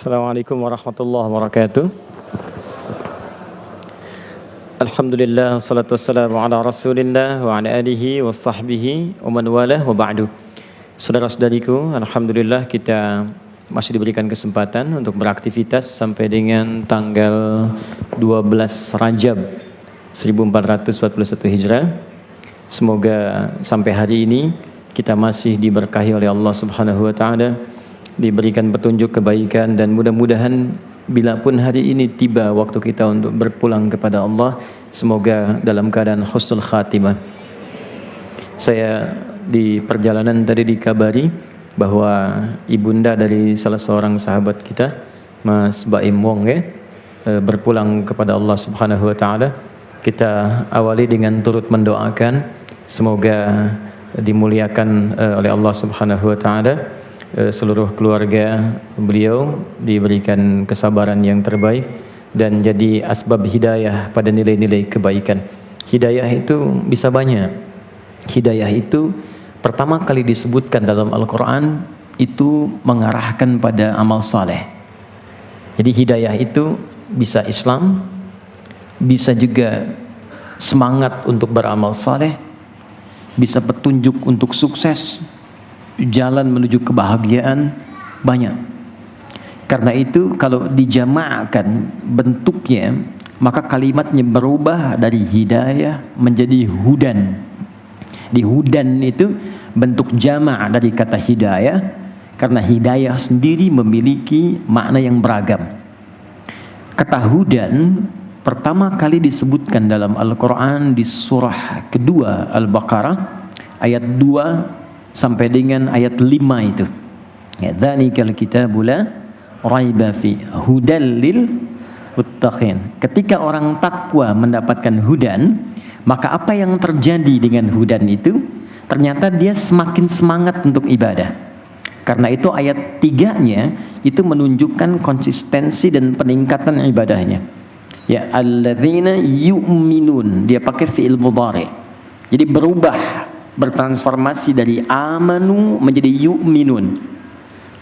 Assalamualaikum warahmatullahi wabarakatuh. Alhamdulillah, salatu wassalamu ala rasulillah wa ala alihi wa sahbihi wa man walah wa ba'du. Saudara-saudariku, Alhamdulillah kita masih diberikan kesempatan untuk beraktivitas sampai dengan tanggal 12 Rajab 1441 Hijrah. Semoga sampai hari ini kita masih diberkahi oleh Allah Subhanahu wa taala, diberikan petunjuk kebaikan, dan mudah-mudahan bila pun hari ini tiba waktu kita untuk berpulang kepada Allah, semoga dalam keadaan husnul khatimah. Saya di perjalanan tadi dikabari bahwa ibunda dari salah seorang sahabat kita, Mas Baim Wong, berpulang kepada Allah Subhanahu wa taala. Kita awali dengan turut mendoakan semoga dimuliakan oleh Allah Subhanahu wa taala. Seluruh keluarga beliau diberikan kesabaran yang terbaik dan jadi asbab hidayah pada nilai-nilai kebaikan. Hidayah itu bisa banyak. Hidayah itu pertama kali disebutkan dalam Al-Quran itu mengarahkan pada amal saleh. Jadi hidayah itu bisa Islam, bisa juga semangat untuk beramal saleh, bisa petunjuk untuk sukses, jalan menuju kebahagiaan, banyak. Karena itu kalau dijama'kan bentuknya, maka kalimatnya berubah dari hidayah menjadi hudan. Di hudan itu bentuk jama' dari kata hidayah, karena hidayah sendiri memiliki makna yang beragam. Kata hudan pertama kali disebutkan dalam Al-Quran di surah kedua Al-Baqarah ayat 2 sampai dengan ayat 5 itu. Ya, dzalikal kitabu la raiba fi hudal lil muttaqin. Ketika orang takwa mendapatkan hudan, maka apa yang terjadi dengan hudan itu? Ternyata dia semakin semangat untuk ibadah. Karena itu ayat 3-nya itu menunjukkan konsistensi dan peningkatan ibadahnya. Ya, alladzina yu'minun, dia pakai fi'il mudhari. Jadi bertransformasi dari amanu menjadi yu'minun.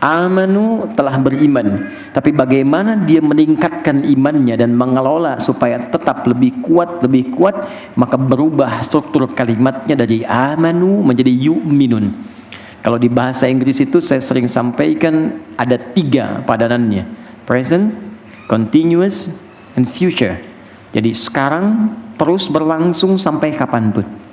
Amanu telah beriman, tapi bagaimana dia meningkatkan imannya dan mengelola supaya tetap lebih kuat, maka berubah struktur kalimatnya dari amanu menjadi yu'minun. Kalau di bahasa Inggris itu saya sering sampaikan ada 3 padanannya: present, continuous, and future. Jadi sekarang terus berlangsung sampai kapanpun.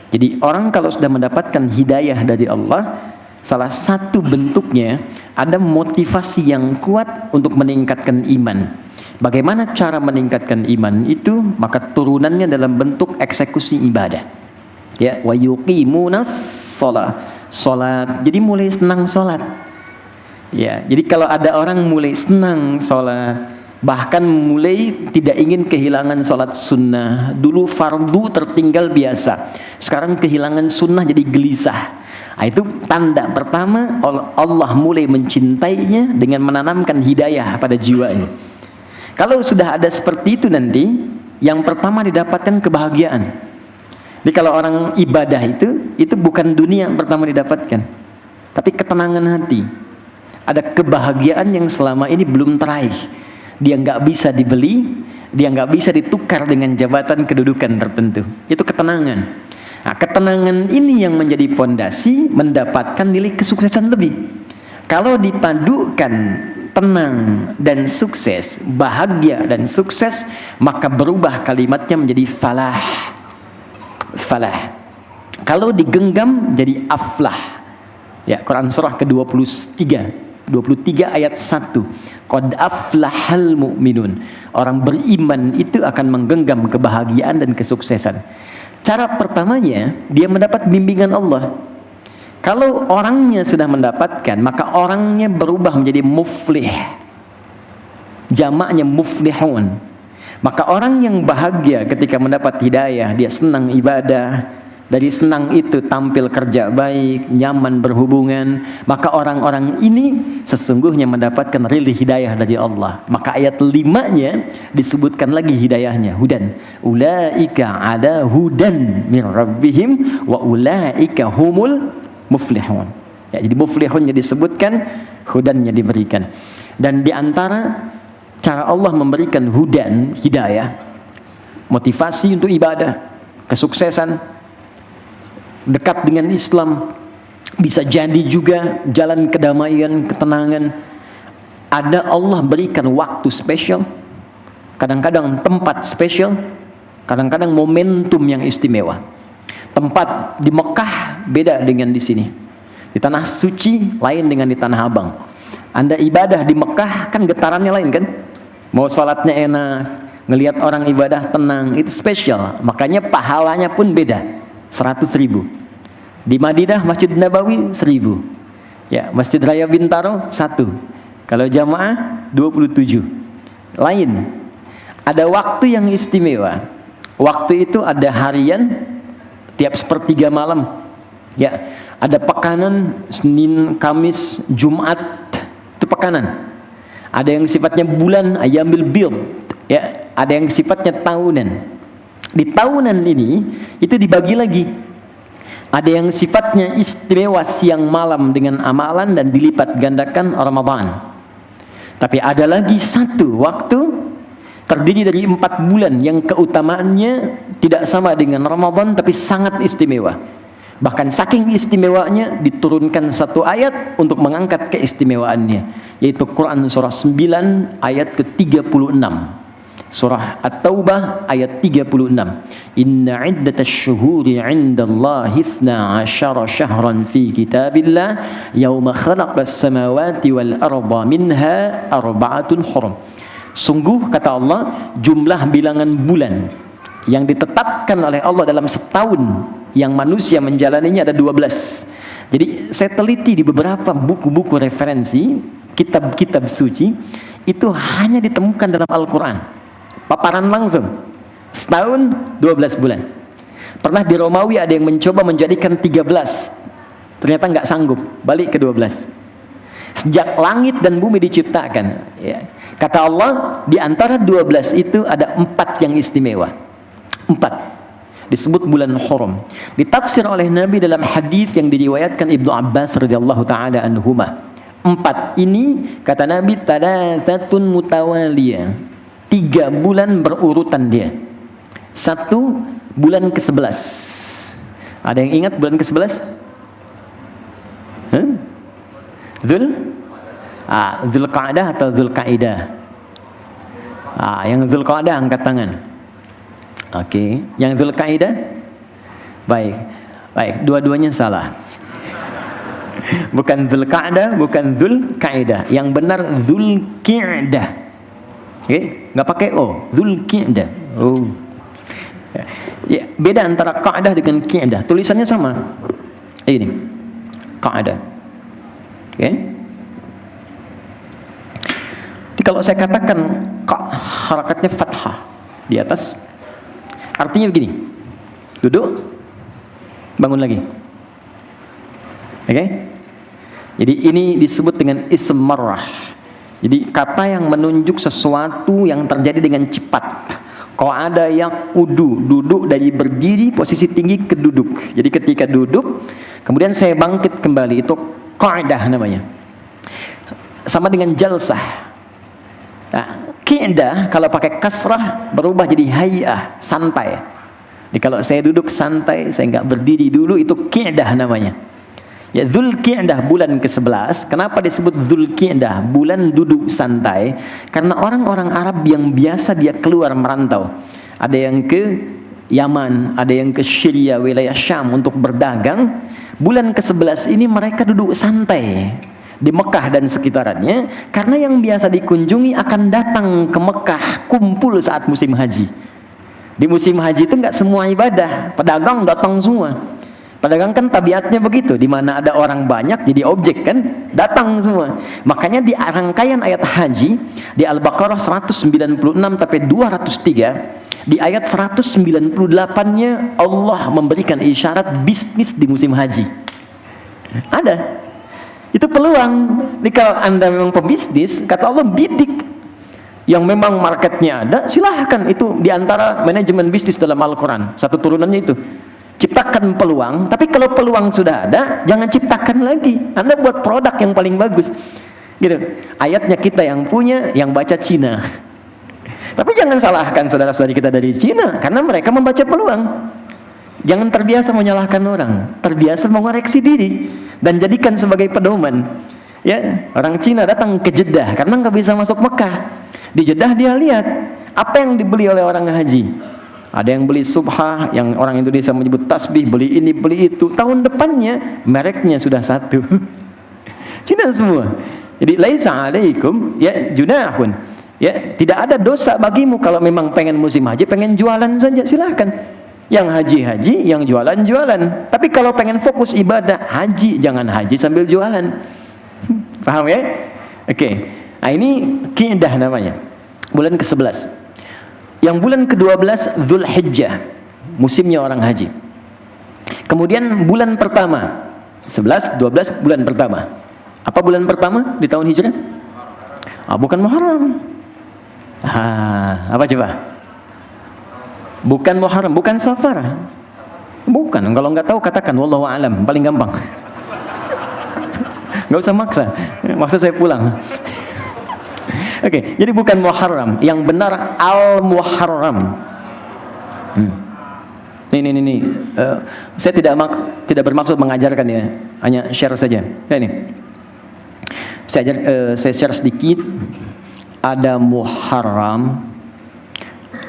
Jadi orang kalau sudah mendapatkan hidayah dari Allah, salah satu bentuknya ada motivasi yang kuat untuk meningkatkan iman. Bagaimana cara meningkatkan iman itu? Maka turunannya dalam bentuk eksekusi ibadah. Ya, wa yuqimunas salat. Jadi mulai senang salat. Ya, jadi kalau ada orang mulai senang salat, bahkan mulai tidak ingin kehilangan sholat sunnah. Dulu fardu tertinggal biasa, sekarang kehilangan sunnah jadi gelisah. Nah, itu tanda pertama Allah mulai mencintainya dengan menanamkan hidayah pada jiwanya. Kalau sudah ada seperti itu, nanti yang pertama didapatkan kebahagiaan. Jadi kalau orang ibadah itu bukan dunia yang pertama didapatkan, tapi ketenangan hati. Ada kebahagiaan yang selama ini belum teraih. Dia nggak bisa dibeli, dia nggak bisa ditukar dengan jabatan kedudukan tertentu. Itu ketenangan. Nah, ketenangan ini yang menjadi fondasi mendapatkan nilai kesuksesan lebih. Kalau dipadukan tenang dan sukses, bahagia dan sukses, maka berubah kalimatnya menjadi falah. Falah. Kalau digenggam jadi aflah. Ya, Quran surah ke-23 ayat 1. Qad aflahal mu'minun. Orang beriman itu akan menggenggam kebahagiaan dan kesuksesan. Cara pertamanya dia mendapat bimbingan Allah. Kalau orangnya sudah mendapatkan, maka orangnya berubah menjadi muflih. Jamaknya muflihun. Maka orang yang bahagia ketika mendapat hidayah, dia senang ibadah. Dari senang itu tampil kerja baik, nyaman berhubungan, maka orang-orang ini sesungguhnya mendapatkan ridho hidayah dari Allah. Maka ayat 5-nya disebutkan lagi hidayahnya, hudan. Ulaika ala hudan min rabbihim wa ulaika humul muflihun. Ya, jadi muflihunnya disebutkan, hudannya diberikan. Dan di antara cara Allah memberikan hudan, hidayah, motivasi untuk ibadah, kesuksesan, dekat dengan Islam, bisa jadi juga jalan kedamaian, ketenangan. Ada Allah berikan waktu spesial, kadang-kadang tempat spesial, kadang-kadang momentum yang istimewa. Tempat di Mekah beda dengan di sini. Di tanah suci lain dengan di tanah Abang. Anda ibadah di Mekah kan getarannya lain kan? Mau sholatnya enak, ngelihat orang ibadah tenang, itu spesial. Makanya pahalanya pun beda, 100.000. Di Madinah Masjid Nabawi 1.000. Ya, Masjid Raya Bintaro 1. Kalau jamaah 27. Lain. Ada waktu yang istimewa. Waktu itu ada harian tiap sepertiga malam. Ya, ada pekanan Senin, Kamis, Jumat, itu pekanan. Ada yang sifatnya bulan, ayamil bid. Ya, ada yang sifatnya tahunan. Di tahunan ini itu dibagi lagi. Ada yang sifatnya istimewa siang malam dengan amalan dan dilipat gandakan Ramadan. Tapi ada lagi satu waktu terdiri dari 4 bulan yang keutamaannya tidak sama dengan Ramadan tapi sangat istimewa. Bahkan saking istimewanya diturunkan satu ayat untuk mengangkat keistimewaannya, yaitu Quran surah 9 ayat ke-36. Surah At-Taubah ayat 36. Inna iddatasy syuhuri 'indallahi 12 syahran fi kitabillah yauma khalaqas samawati wal arda minha arba'atun hurum. Sungguh kata Allah, jumlah bilangan bulan yang ditetapkan oleh Allah dalam setahun yang manusia menjalaninya ada 12. Jadi saya teliti di beberapa buku-buku referensi, kitab-kitab suci, itu hanya ditemukan dalam Al-Quran. Paparan langsung. Setahun 12 bulan. Pernah di Romawi ada yang mencoba menjadikan 13. Ternyata nggak sanggup, balik ke 12. Sejak langit dan bumi diciptakan, ya. Kata Allah, di antara 12 itu ada 4 yang istimewa. 4 disebut bulan Hurum. Ditafsir oleh Nabi dalam hadis yang diriwayatkan Ibnu Abbas radhiyallahu taala anhuma. 4 ini kata Nabi thalathatun mutawaliyah. 3 bulan berurutan dia. 1 bulan ke-11. Ada yang ingat bulan ke-11? Zulqa'dah atau Zulqa'idah? Yang Zulqa'dah angkat tangan. Oke, yang Zulqa'idah? Baik. Baik, dua-duanya salah. Bukan Zulqa'dah, bukan Zulqa'idah. Yang benar Zulqi'dah. Oke, nggak pakai O, Zulqi'dah. Oh. Ya, beda antara Qa'dah dengan Qi'dah. Tulisannya sama. Ini. Qa'dah. Oke. Jadi kalau saya katakan harakatnya fathah di atas, artinya begini. Duduk, bangun lagi. Oke? Jadi ini disebut dengan ism marrah. Jadi kata yang menunjuk sesuatu yang terjadi dengan cepat. Kalau ada yang duduk dari berdiri posisi tinggi ke duduk. Jadi ketika duduk, kemudian saya bangkit kembali, itu qa'dah namanya. Sama dengan jalsah. Nah, qi'dah kalau pakai kasrah berubah jadi hay'ah, santai. Jadi kalau saya duduk santai, saya nggak berdiri dulu, itu qi'dah namanya. Ya, Zulqi'dah bulan ke-11. Kenapa disebut Zulqi'dah? Bulan duduk santai. Karena orang-orang Arab yang biasa dia keluar merantau. Ada yang ke Yaman, ada yang ke Syria, wilayah Syam untuk berdagang. Bulan ke-11 ini mereka duduk santai di Mekah dan sekitarannya. Karena yang biasa dikunjungi akan datang ke Mekah kumpul saat musim haji. Di musim haji itu nggak semua ibadah, pedagang datang semua. Pedagang kan tabiatnya begitu, di mana ada orang banyak jadi objek kan, datang semua. Makanya di rangkaian ayat haji di Al-Baqarah 196 sampai 203, di ayat 198-nya Allah memberikan isyarat bisnis di musim haji. Ada. Itu peluang. Jadi kalau Anda memang pebisnis, kata Allah bidik. Yang memang marketnya ada, silahkan. Itu diantara manajemen bisnis dalam Al-Quran. Satu turunannya itu. Ciptakan peluang, tapi kalau peluang sudah ada, jangan ciptakan lagi. Anda buat produk yang paling bagus. Gitu. Ayatnya kita yang punya, yang baca Cina. Tapi jangan salahkan saudara-saudari kita dari Cina, karena mereka membaca peluang. Jangan terbiasa menyalahkan orang, terbiasa mengoreksi diri dan jadikan sebagai pedoman. Ya, orang Cina datang ke Jeddah karena nggak bisa masuk Mekah. Di Jeddah dia lihat apa yang dibeli oleh orang haji. Ada yang beli subhah, yang orang Indonesia menyebut tasbih, beli ini, beli itu. Tahun depannya mereknya sudah satu. Cina semua. Jadi laisa alaikum ya junahun. Ya, tidak ada dosa bagimu kalau memang pengen musim haji, pengen jualan saja silahkan. Yang haji-haji, yang jualan-jualan. Tapi kalau pengen fokus ibadah haji, jangan haji sambil jualan. Paham ya? Oke. Nah ini Qidah namanya. Bulan ke-11. Yang bulan ke-12 Dzulhijjah, musimnya orang haji. Kemudian bulan pertama 11, 12 bulan pertama. Apa bulan pertama di tahun Hijrah? Bukan Muharram. Apa coba? Bukan Muharram, bukan Safar. Bukan, kalau nggak tahu katakan wallahu alam, paling gampang. Nggak usah maksa saya pulang. Oke, jadi bukan Muharram, yang benar Al-Muharram. Ini. Saya tidak bermaksud mengajarkan ya, hanya share saja. Ini. Saya share sedikit. Ada Muharram,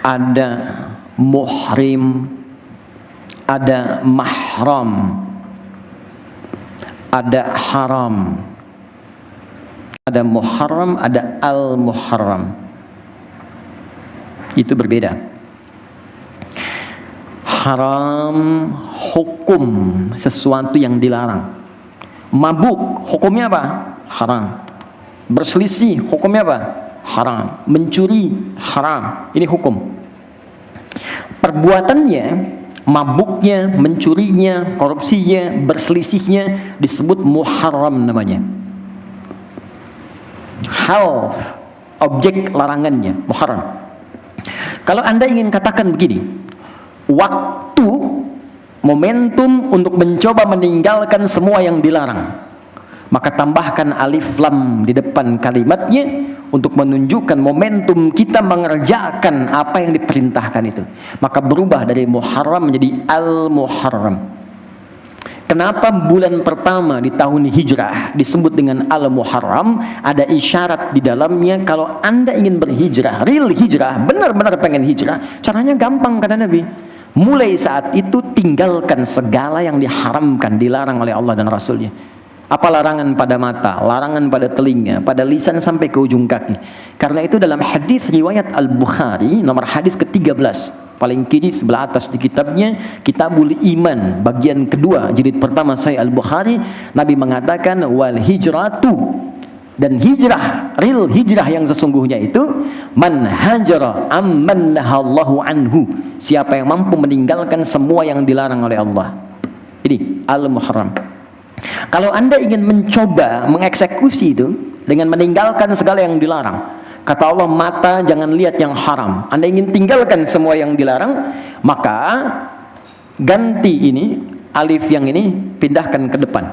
ada Muhrim, ada Mahram, ada Haram, ada Muharram, ada Al-Muharram. Itu berbeda. Haram hukum sesuatu yang dilarang. Mabuk hukumnya apa? Haram. Berselisih hukumnya apa? Haram. Mencuri haram. Ini hukum. Perbuatannya, mabuknya, mencurinya, korupsinya, berselisihnya disebut muharram namanya. Hal, objek larangannya muharram. Kalau Anda ingin katakan begini, waktu, momentum untuk mencoba meninggalkan semua yang dilarang, maka tambahkan alif lam di depan kalimatnya untuk menunjukkan momentum kita mengerjakan apa yang diperintahkan itu. Maka berubah dari Muharram menjadi Al-Muharram. Kenapa bulan pertama di tahun Hijrah disebut dengan Al-Muharram? Ada isyarat di dalamnya kalau Anda ingin berhijrah, real hijrah, benar-benar pengen hijrah, caranya gampang kata Nabi. Mulai saat itu tinggalkan segala yang diharamkan, dilarang oleh Allah dan Rasulnya. Apa larangan pada mata, larangan pada telinga, pada lisan sampai ke ujung kaki. Karena itu dalam hadis riwayat Al-Bukhari nomor hadis ke-13, paling kiri sebelah atas di kitabnya, Kitabul Iman bagian kedua jilid pertama Sahih Al-Bukhari, Nabi mengatakan wal hijratu, dan hijrah, real hijrah yang sesungguhnya itu man hajara amman nahallahu anhu, siapa yang mampu meninggalkan semua yang dilarang oleh Allah. Ini Al-Muharram. Kalau Anda ingin mencoba mengeksekusi itu dengan meninggalkan segala yang dilarang, kata Allah, mata jangan lihat yang haram. Anda ingin tinggalkan semua yang dilarang, maka ganti ini, alif yang ini pindahkan ke depan.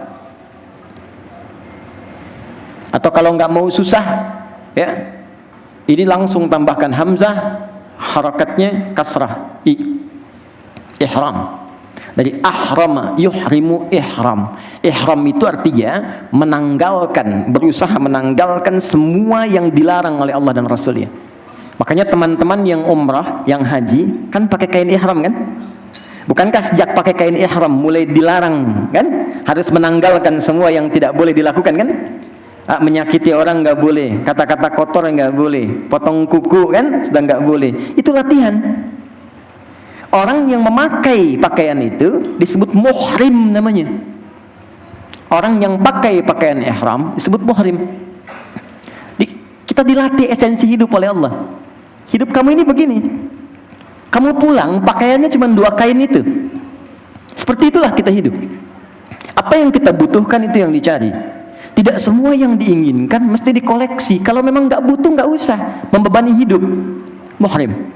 Atau kalau nggak mau susah, ya, ini langsung tambahkan hamzah, harakatnya kasrah, ihram. Dari ahrama yuhrimu ihram. Ihram itu artinya menanggalkan, berusaha menanggalkan semua yang dilarang oleh Allah dan Rasulnya. Makanya teman-teman yang umrah, yang haji, kan pakai kain ihram kan? Bukankah sejak pakai kain ihram mulai dilarang kan? Harus menanggalkan semua yang tidak boleh dilakukan kan? Menyakiti orang nggak boleh, kata-kata kotor nggak boleh, potong kuku kan sudah nggak boleh. Itu latihan. Orang yang memakai pakaian itu disebut muhrim namanya. Orang yang pakai pakaian ihram disebut muhrim. Kita dilatih esensi hidup oleh Allah. Hidup kamu ini begini. Kamu pulang pakaiannya cuma 2 kain itu. Seperti itulah kita hidup. Apa yang kita butuhkan itu yang dicari. Tidak semua yang diinginkan mesti dikoleksi. Kalau memang nggak butuh nggak usah membebani hidup. Muhrim.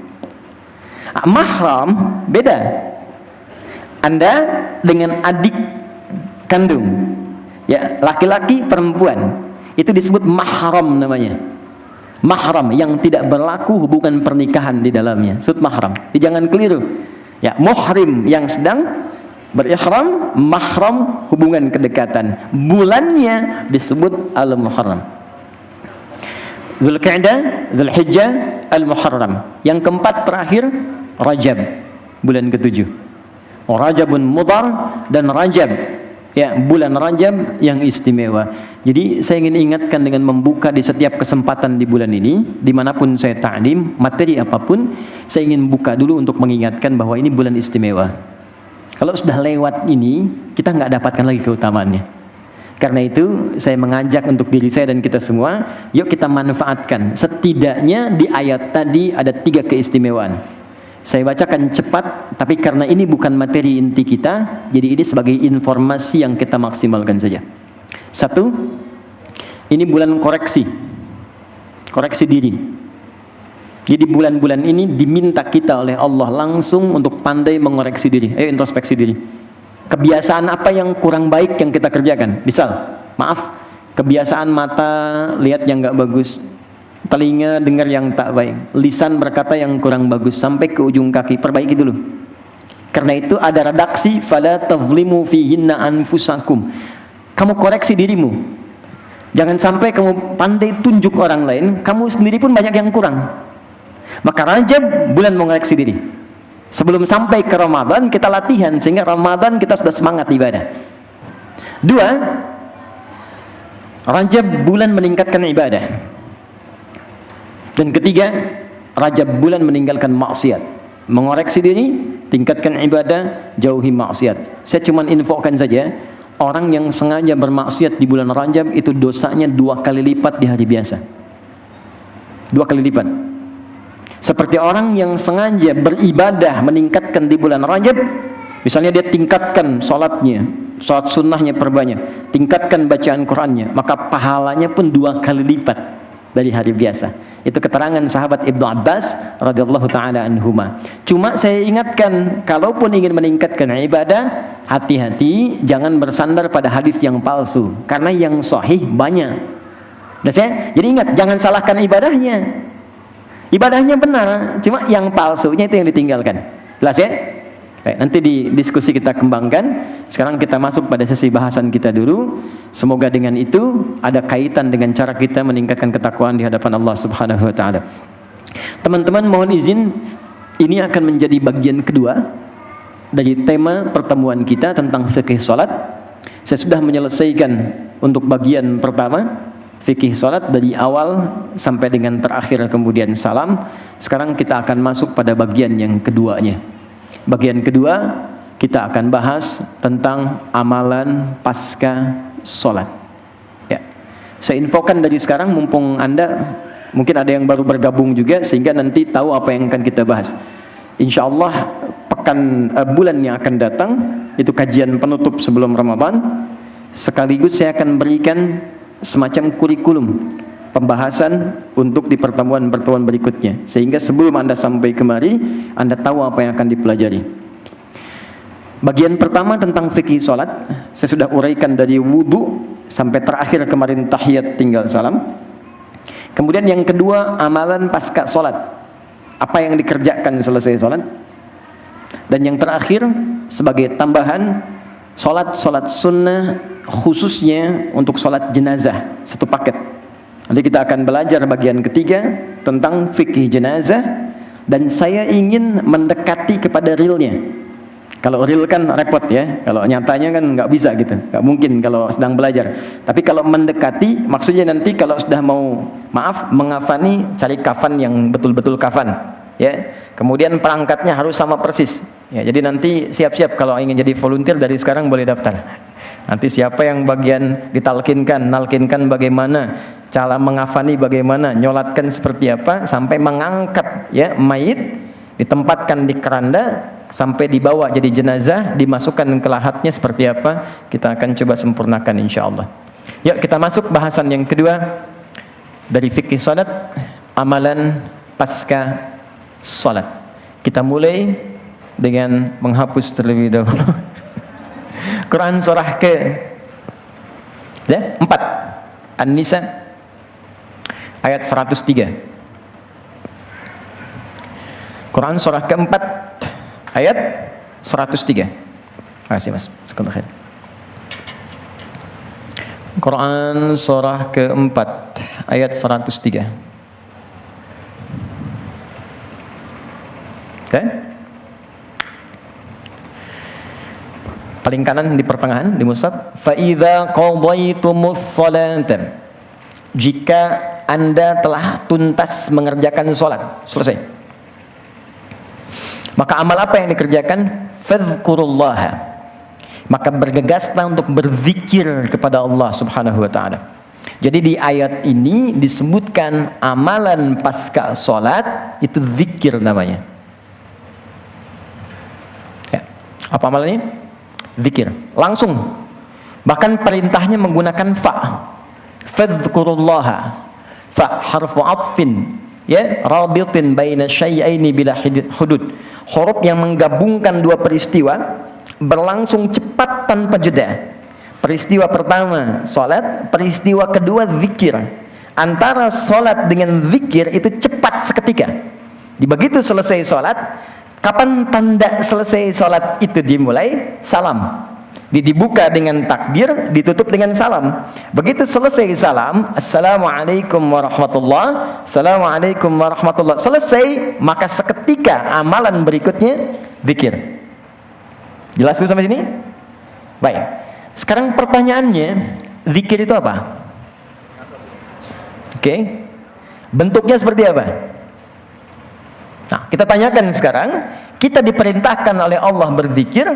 Mahram beda. Anda dengan adik kandung, ya, laki-laki perempuan, itu disebut mahram namanya. Mahram yang tidak berlaku hubungan pernikahan di dalamnya, disebut mahram. Jadi jangan keliru. Ya, muhrim yang sedang berihram, mahram hubungan kedekatan. Bulannya disebut al-muharram. Dzulqa'dah, Dzulhijjah, al-muharram. Yang keempat terakhir Rajab, bulan ketujuh. Rajabun Mudhar dan Rajab, ya, bulan Rajab yang istimewa. Jadi saya ingin ingatkan dengan membuka di setiap kesempatan di bulan ini, dimanapun saya ta'lim, materi apapun, saya ingin buka dulu untuk mengingatkan bahwa ini bulan istimewa. Kalau sudah lewat ini, kita nggak dapatkan lagi keutamaannya. Karena itu saya mengajak untuk diri saya dan kita semua, yuk kita manfaatkan. Setidaknya di ayat tadi ada 3 keistimewaan. Saya bacakan cepat, tapi karena ini bukan materi inti kita, jadi ini sebagai informasi yang kita maksimalkan saja. 1, ini bulan koreksi. Koreksi diri. Jadi bulan-bulan ini diminta kita oleh Allah langsung untuk pandai mengoreksi diri. Ayo introspeksi diri. Kebiasaan apa yang kurang baik yang kita kerjakan? Misal, maaf, kebiasaan mata lihat yang nggak bagus, telinga dengar yang tak baik, lisan berkata yang kurang bagus, sampai ke ujung kaki, perbaiki dulu. Karena itu ada redaksi, fala tazlimu fihinna anfusakum. Kamu koreksi dirimu. Jangan sampai kamu pandai tunjuk orang lain, kamu sendiri pun banyak yang kurang. Maka Rajab bulan mengoreksi diri. Sebelum sampai ke Ramadan kita latihan sehingga Ramadan kita sudah semangat ibadah. 2, Rajab bulan meningkatkan ibadah. Dan 3, Rajab bulan meninggalkan maksiat. Mengoreksi diri, tingkatkan ibadah, jauhi maksiat. Saya cuma infokan saja, orang yang sengaja bermaksiat di bulan Rajab itu dosanya 2 kali lipat di hari biasa. 2 kali lipat. Seperti orang yang sengaja beribadah meningkatkan di bulan Rajab, misalnya dia tingkatkan sholatnya, sholat sunnahnya perbanyak, tingkatkan bacaan Qur'annya, maka pahalanya pun 2 kali lipat dari hari biasa. Itu keterangan sahabat Ibnu Abbas radhiyallahu taala anhuma. Cuma saya ingatkan, kalaupun ingin meningkatkan ibadah, hati-hati jangan bersandar pada hadis yang palsu, karena yang sahih banyak. Jadi ingat, jangan salahkan ibadahnya. Ibadahnya benar, cuma yang palsunya itu yang ditinggalkan. Jelas ya? Baik, nanti di diskusi kita kembangkan. Sekarang kita masuk pada sesi bahasan kita dulu. Semoga dengan itu ada kaitan dengan cara kita meningkatkan ketakwaan di hadapan Allah Subhanahu wa taala. Teman-teman, mohon izin, ini akan menjadi bagian kedua dari tema pertemuan kita tentang fikih salat. Saya sudah menyelesaikan untuk bagian pertama, fikih salat dari awal sampai dengan terakhir kemudian salam. Sekarang kita akan masuk pada bagian yang keduanya. Bagian kedua kita akan bahas tentang amalan pasca salat. Ya. Saya infokan dari sekarang mumpung Anda mungkin ada yang baru bergabung juga sehingga nanti tahu apa yang akan kita bahas. Insyaallah bulan yang akan datang itu kajian penutup sebelum Ramadan. Sekaligus saya akan berikan semacam kurikulum pembahasan untuk di pertemuan-pertemuan berikutnya, sehingga sebelum Anda sampai kemari Anda tahu apa yang akan dipelajari. Bagian pertama tentang fikih salat saya sudah uraikan dari wudu sampai terakhir kemarin tahiyat tinggal salam. Kemudian yang kedua, amalan pasca salat, apa yang dikerjakan selesai salat. Dan yang terakhir sebagai tambahan, salat sunnah khususnya untuk salat jenazah, satu paket. Nanti kita akan belajar bagian ketiga tentang fikih jenazah, dan saya ingin mendekati kepada realnya. Kalau real kan repot ya, kalau nyatanya kan nggak bisa gitu, nggak mungkin kalau sedang belajar. Tapi kalau mendekati, maksudnya nanti kalau sudah mau mengafani, cari kafan yang betul-betul kafan, ya. Kemudian perangkatnya harus sama persis. Ya, jadi nanti siap-siap kalau ingin jadi volunteer dari sekarang boleh daftar. Nanti siapa yang bagian nalkinkan bagaimana, cara mengafani bagaimana, nyolatkan seperti apa, sampai mengangkat ya mayit, ditempatkan di keranda sampai dibawa jadi jenazah, dimasukkan ke lahatnya seperti apa, kita akan coba sempurnakan insyaallah. Yuk kita masuk bahasan yang kedua dari fikih salat, amalan pasca salat. Kita mulai dengan menghapus terlebih dahulu Quran surah ke 4 An-Nisa ayat 103. Quran surah keempat ayat 103. Terima kasih Mas. Sebentar. Quran surah keempat ayat 103. Oke? Paling kanan di pertengahan di mushaf, fa idza qadaytumus salata, jika Anda telah tuntas mengerjakan salat, selesai. Maka amal apa yang dikerjakan? Fadhkurullaha, maka bergegaslah untuk berzikir kepada Allah Subhanahu wa taala. Jadi di ayat ini disebutkan amalan pasca salat itu zikir namanya. Ya. Apa amalannya? Zikir. Langsung. Bahkan perintahnya menggunakan fa. Fadhkurullaha. Fa harfu atfin, ya, rabitin baina syai'aini bila hudud. Huruf yang menggabungkan dua peristiwa berlangsung cepat tanpa jeda. Peristiwa pertama salat, peristiwa kedua zikir. Antara salat dengan zikir itu cepat seketika. Begitu selesai salat, kapan tanda selesai salat itu dimulai? Salam. Dibuka dengan takbir, ditutup dengan salam. Begitu selesai salam, assalamualaikum warahmatullah, assalamualaikum warahmatullah, selesai, maka seketika amalan berikutnya zikir. Jelas itu sampai sini? Baik. Sekarang pertanyaannya, zikir itu apa? Oke. Bentuknya seperti apa? Nah, kita tanyakan sekarang, kita diperintahkan oleh Allah berzikir.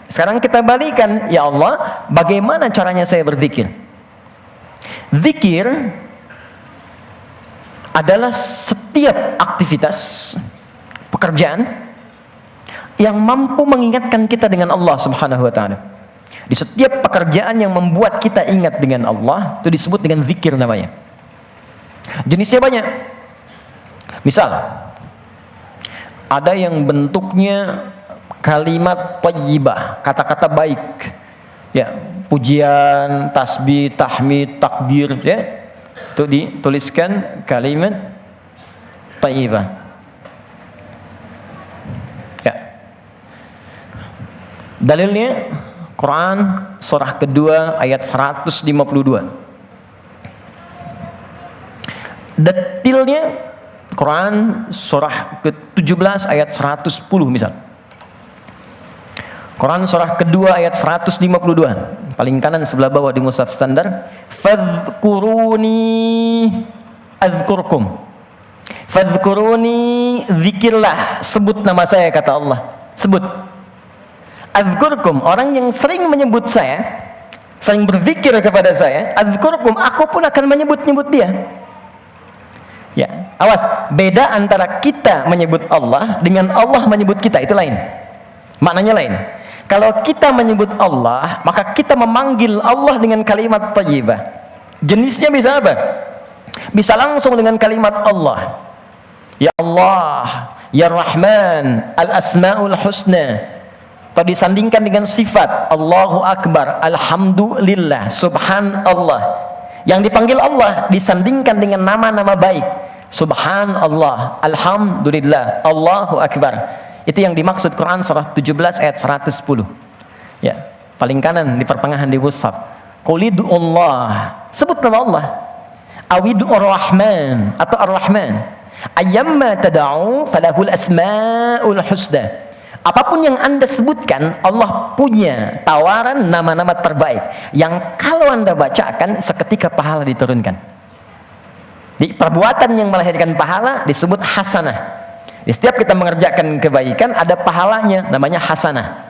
Sekarang kita balikan, ya Allah, bagaimana caranya saya berzikir? Zikir adalah setiap aktivitas, pekerjaan yang mampu mengingatkan kita dengan Allah Subhanahu wa taala. Di setiap pekerjaan yang membuat kita ingat dengan Allah, itu disebut dengan zikir namanya. Jenisnya banyak. Misal, ada yang bentuknya kalimat thayyibah, kata-kata baik, ya, pujian, tasbih, tahmid, takbir, ya, itu dituliskan kalimat thayyibah, ya. Dalilnya Quran surah kedua ayat 152. Detailnya Quran surah ke-17 ayat 110 misal. Quran surah kedua ayat 152, paling kanan sebelah bawah di mushaf standar. Fadhkuruni adzkurkum. Fadhkuruni, zikirlah, sebut nama saya, kata Allah. Sebut. Adzkurkum, orang yang sering menyebut saya, sering berzikir kepada saya, adzkurkum, aku pun akan menyebut-nyebut dia. Ya, awas, beda antara kita menyebut Allah dengan Allah menyebut kita, itu lain. Maknanya lain. Kalau kita menyebut Allah, maka kita memanggil Allah dengan kalimat thayyibah. Jenisnya bisa apa? Bisa langsung dengan kalimat Allah. Ya Allah, Ya Rahman, Al-Asma'ul Husna. Atau disandingkan dengan sifat Allahu Akbar, Alhamdulillah, Subhanallah. Yang dipanggil Allah disandingkan dengan nama-nama baik. Subhanallah, Alhamdulillah, Allahu Akbar. Itu yang dimaksud Quran surah 17 ayat 110. Ya, paling kanan di pertengahan di mushaf. Qulidullah, sebut nama Allah. Awidur Rahman atau Ar-Rahman. Ayyamma tad'u falahul asmaul husna. Apapun yang Anda sebutkan, Allah punya tawaran nama-nama terbaik yang kalau Anda bacakan seketika pahala diturunkan. Di perbuatan yang melahirkan pahala disebut hasanah. Di setiap kita mengerjakan kebaikan ada pahalanya, namanya hasanah.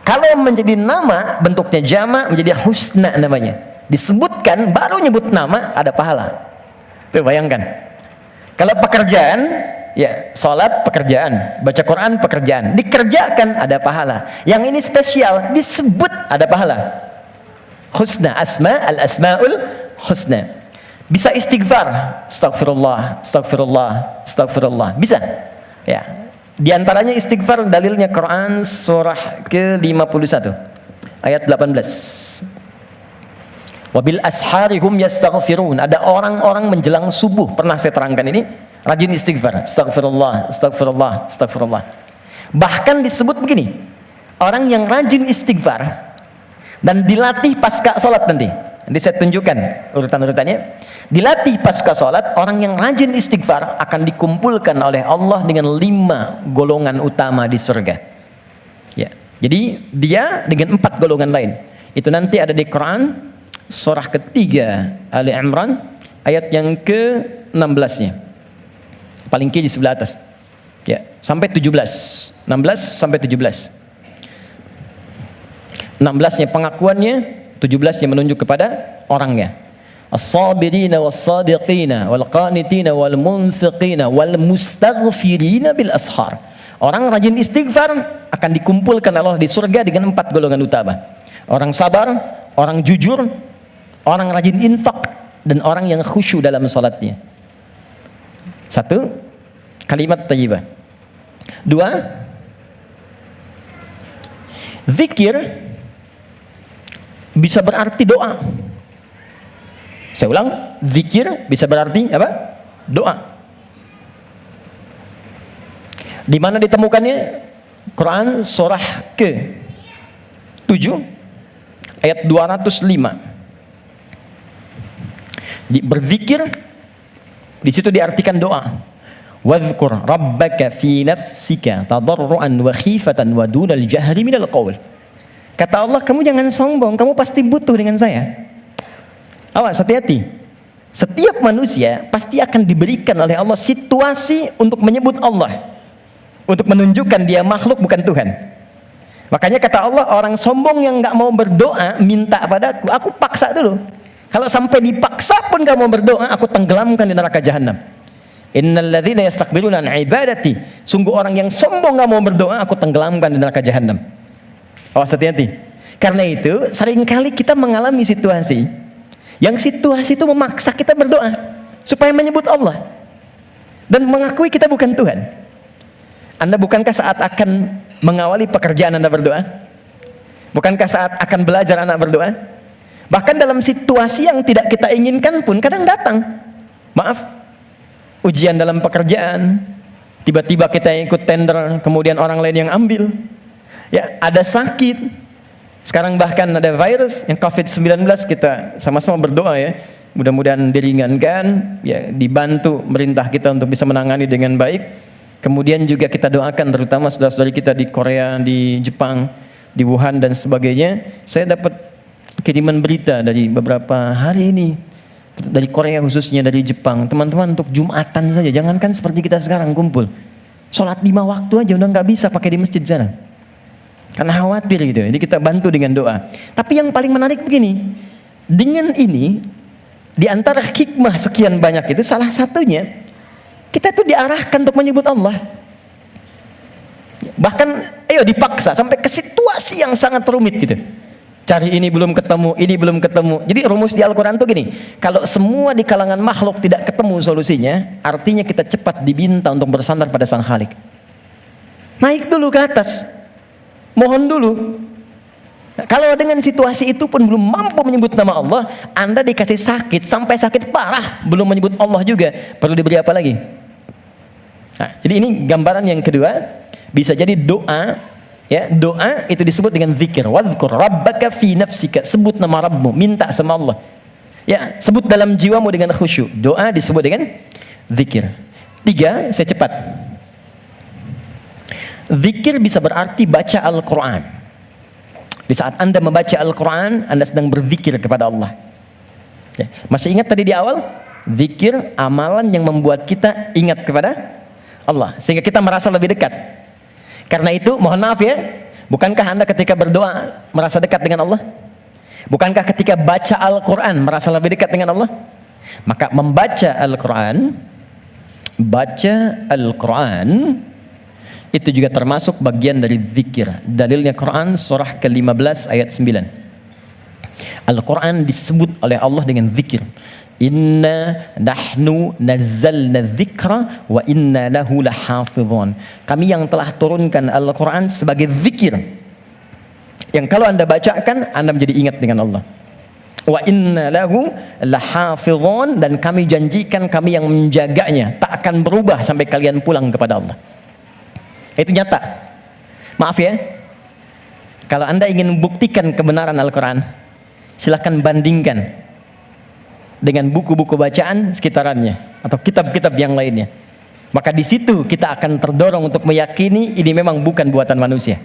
Kalau menjadi nama bentuknya jama' menjadi husna namanya. Disebutkan baru nyebut nama ada pahala. Tuh bayangkan. Kalau pekerjaan, ya, salat pekerjaan, baca Quran pekerjaan, dikerjakan ada pahala. Yang ini spesial, disebut ada pahala. Husna, al-asmaul husna. Bisa istighfar, astagfirullah, astagfirullah, astagfirullah. Bisa. Ya. Di antaranya istighfar dalilnya Quran surah ke-51 ayat 18. Wa bil ashari hum yastaghfirun. Ada orang-orang menjelang subuh, pernah saya terangkan ini, rajin istighfar. Astagfirullah, astagfirullah, astagfirullah. Bahkan disebut begini, orang yang rajin istighfar dan dilatih pasca sholat nanti saya tunjukkan urutan-urutannya. Dilatih pasca sholat, orang yang rajin istighfar akan dikumpulkan oleh Allah dengan 5 golongan utama di surga. Ya, jadi dia dengan 4 golongan lain. Itu nanti ada di Quran surah ketiga Ali Imran ayat yang ke-16-nya. Paling kiri sebelah atas. Ya, sampai 17. 16 sampai 17. 16-nya pengakuannya, 17-nya menunjuk kepada orangnya. As-sabirina was-sadiqina wal-qanitina wal-munfiqina wal-mustaghfirina bil ashar. Orang rajin istighfar akan dikumpulkan Allah di surga dengan 4 golongan utama. Orang sabar, orang jujur, orang rajin infak, dan orang yang khusyuk dalam salatnya. 1, kalimat thayyibah. 2, zikir bisa berarti doa. Saya ulang, zikir bisa berarti apa? Doa. Di mana ditemukannya? Quran surah ke-7 ayat 205. Berzikir di situ diartikan doa. Wadhkur rabbaka fi nafsika tadarruan wa khifatan wa dunal jahri minal qaul. Kata Allah, kamu jangan sombong, kamu pasti butuh dengan saya. Awas, hati-hati. Setiap manusia pasti akan diberikan oleh Allah situasi untuk menyebut Allah, untuk menunjukkan dia makhluk bukan Tuhan. Makanya kata Allah, orang sombong yang nggak mau berdoa minta padaku, aku paksa dulu. Kalau sampai dipaksa pun nggak mau berdoa, aku tenggelamkan di neraka jahanam. Innal ladzina yastakbiruna an ibadati. Sungguh orang yang sombong nggak mau berdoa, aku tenggelamkan di neraka jahanam. Awas, hati-hati. Karena itu seringkali kita mengalami situasi yang situasi itu memaksa kita berdoa supaya menyebut Allah dan mengakui kita bukan Tuhan. Anda bukankah saat akan mengawali pekerjaan Anda berdoa? Bukankah saat akan belajar anak berdoa? Bahkan dalam situasi yang tidak kita inginkan pun kadang datang. Maaf, ujian dalam pekerjaan, tiba-tiba kita ikut tender, kemudian orang lain yang ambil. Ya, ada sakit. Sekarang bahkan ada virus yang COVID-19, kita sama-sama berdoa ya. Mudah-mudahan diringankan, ya, dibantu pemerintah kita untuk bisa menangani dengan baik. Kemudian juga kita doakan terutama saudara-saudari kita di Korea, di Jepang, di Wuhan dan sebagainya. Saya dapat kiriman berita dari beberapa hari ini dari Korea, khususnya dari Jepang. Teman-teman, untuk Jumatan saja, jangankan seperti kita sekarang kumpul, sholat 5 waktu aja udah nggak bisa pakai di masjid sekarang, karena khawatir gitu. Jadi kita bantu dengan doa. Tapi yang paling menarik begini, dengan ini di antara hikmah sekian banyak itu, salah satunya kita tuh diarahkan untuk menyebut Allah. Bahkan ayo dipaksa sampai ke situasi yang sangat rumit gitu. Cari ini belum ketemu, ini belum ketemu. Jadi rumus di Al-Quran tuh gini, kalau semua di kalangan makhluk tidak ketemu solusinya, artinya kita cepat diminta untuk bersandar pada Sang Khalik. Naik dulu ke atas, mohon dulu. Kalau dengan situasi itu pun belum mampu menyebut nama Allah, Anda dikasih sakit sampai sakit parah, belum menyebut Allah juga, perlu diberi apa lagi? Nah, jadi ini gambaran yang kedua, bisa jadi doa. Ya, doa itu disebut dengan zikir. Wadhkur rabbaka fi nafsika, sebut nama Rabbmu, minta sama Allah. Ya, sebut dalam jiwamu dengan khusyuk. Doa disebut dengan zikir. 3, saya cepat. Zikir bisa berarti baca Al-Quran. Di saat Anda membaca Al-Quran, Anda sedang berzikir kepada Allah. Ya, masih ingat tadi di awal? Zikir, amalan yang membuat kita ingat kepada Allah, sehingga kita merasa lebih dekat. Karena itu, mohon maaf ya, bukankah Anda ketika berdoa merasa dekat dengan Allah? Bukankah ketika baca Al-Quran merasa lebih dekat dengan Allah? Maka membaca Al-Quran, baca Al-Quran itu juga termasuk bagian dari zikir. Dalilnya Quran surah ke-15 ayat 9. Al-Quran disebut oleh Allah dengan zikir. Inna nahnu nazzalna dzikra wa inna lahu lahafizun. Kami yang telah turunkan Al-Quran sebagai zikir, yang kalau Anda bacakan, Anda menjadi ingat dengan Allah. Wa inna lahu lahafizun, dan kami janjikan kami yang menjaganya, tak akan berubah sampai kalian pulang kepada Allah. Itu nyata. Maaf ya, kalau Anda ingin buktikan kebenaran Al-Quran, silakan bandingkan dengan buku-buku bacaan sekitarannya atau kitab-kitab yang lainnya. Maka di situ kita akan terdorong untuk meyakini ini memang bukan buatan manusia.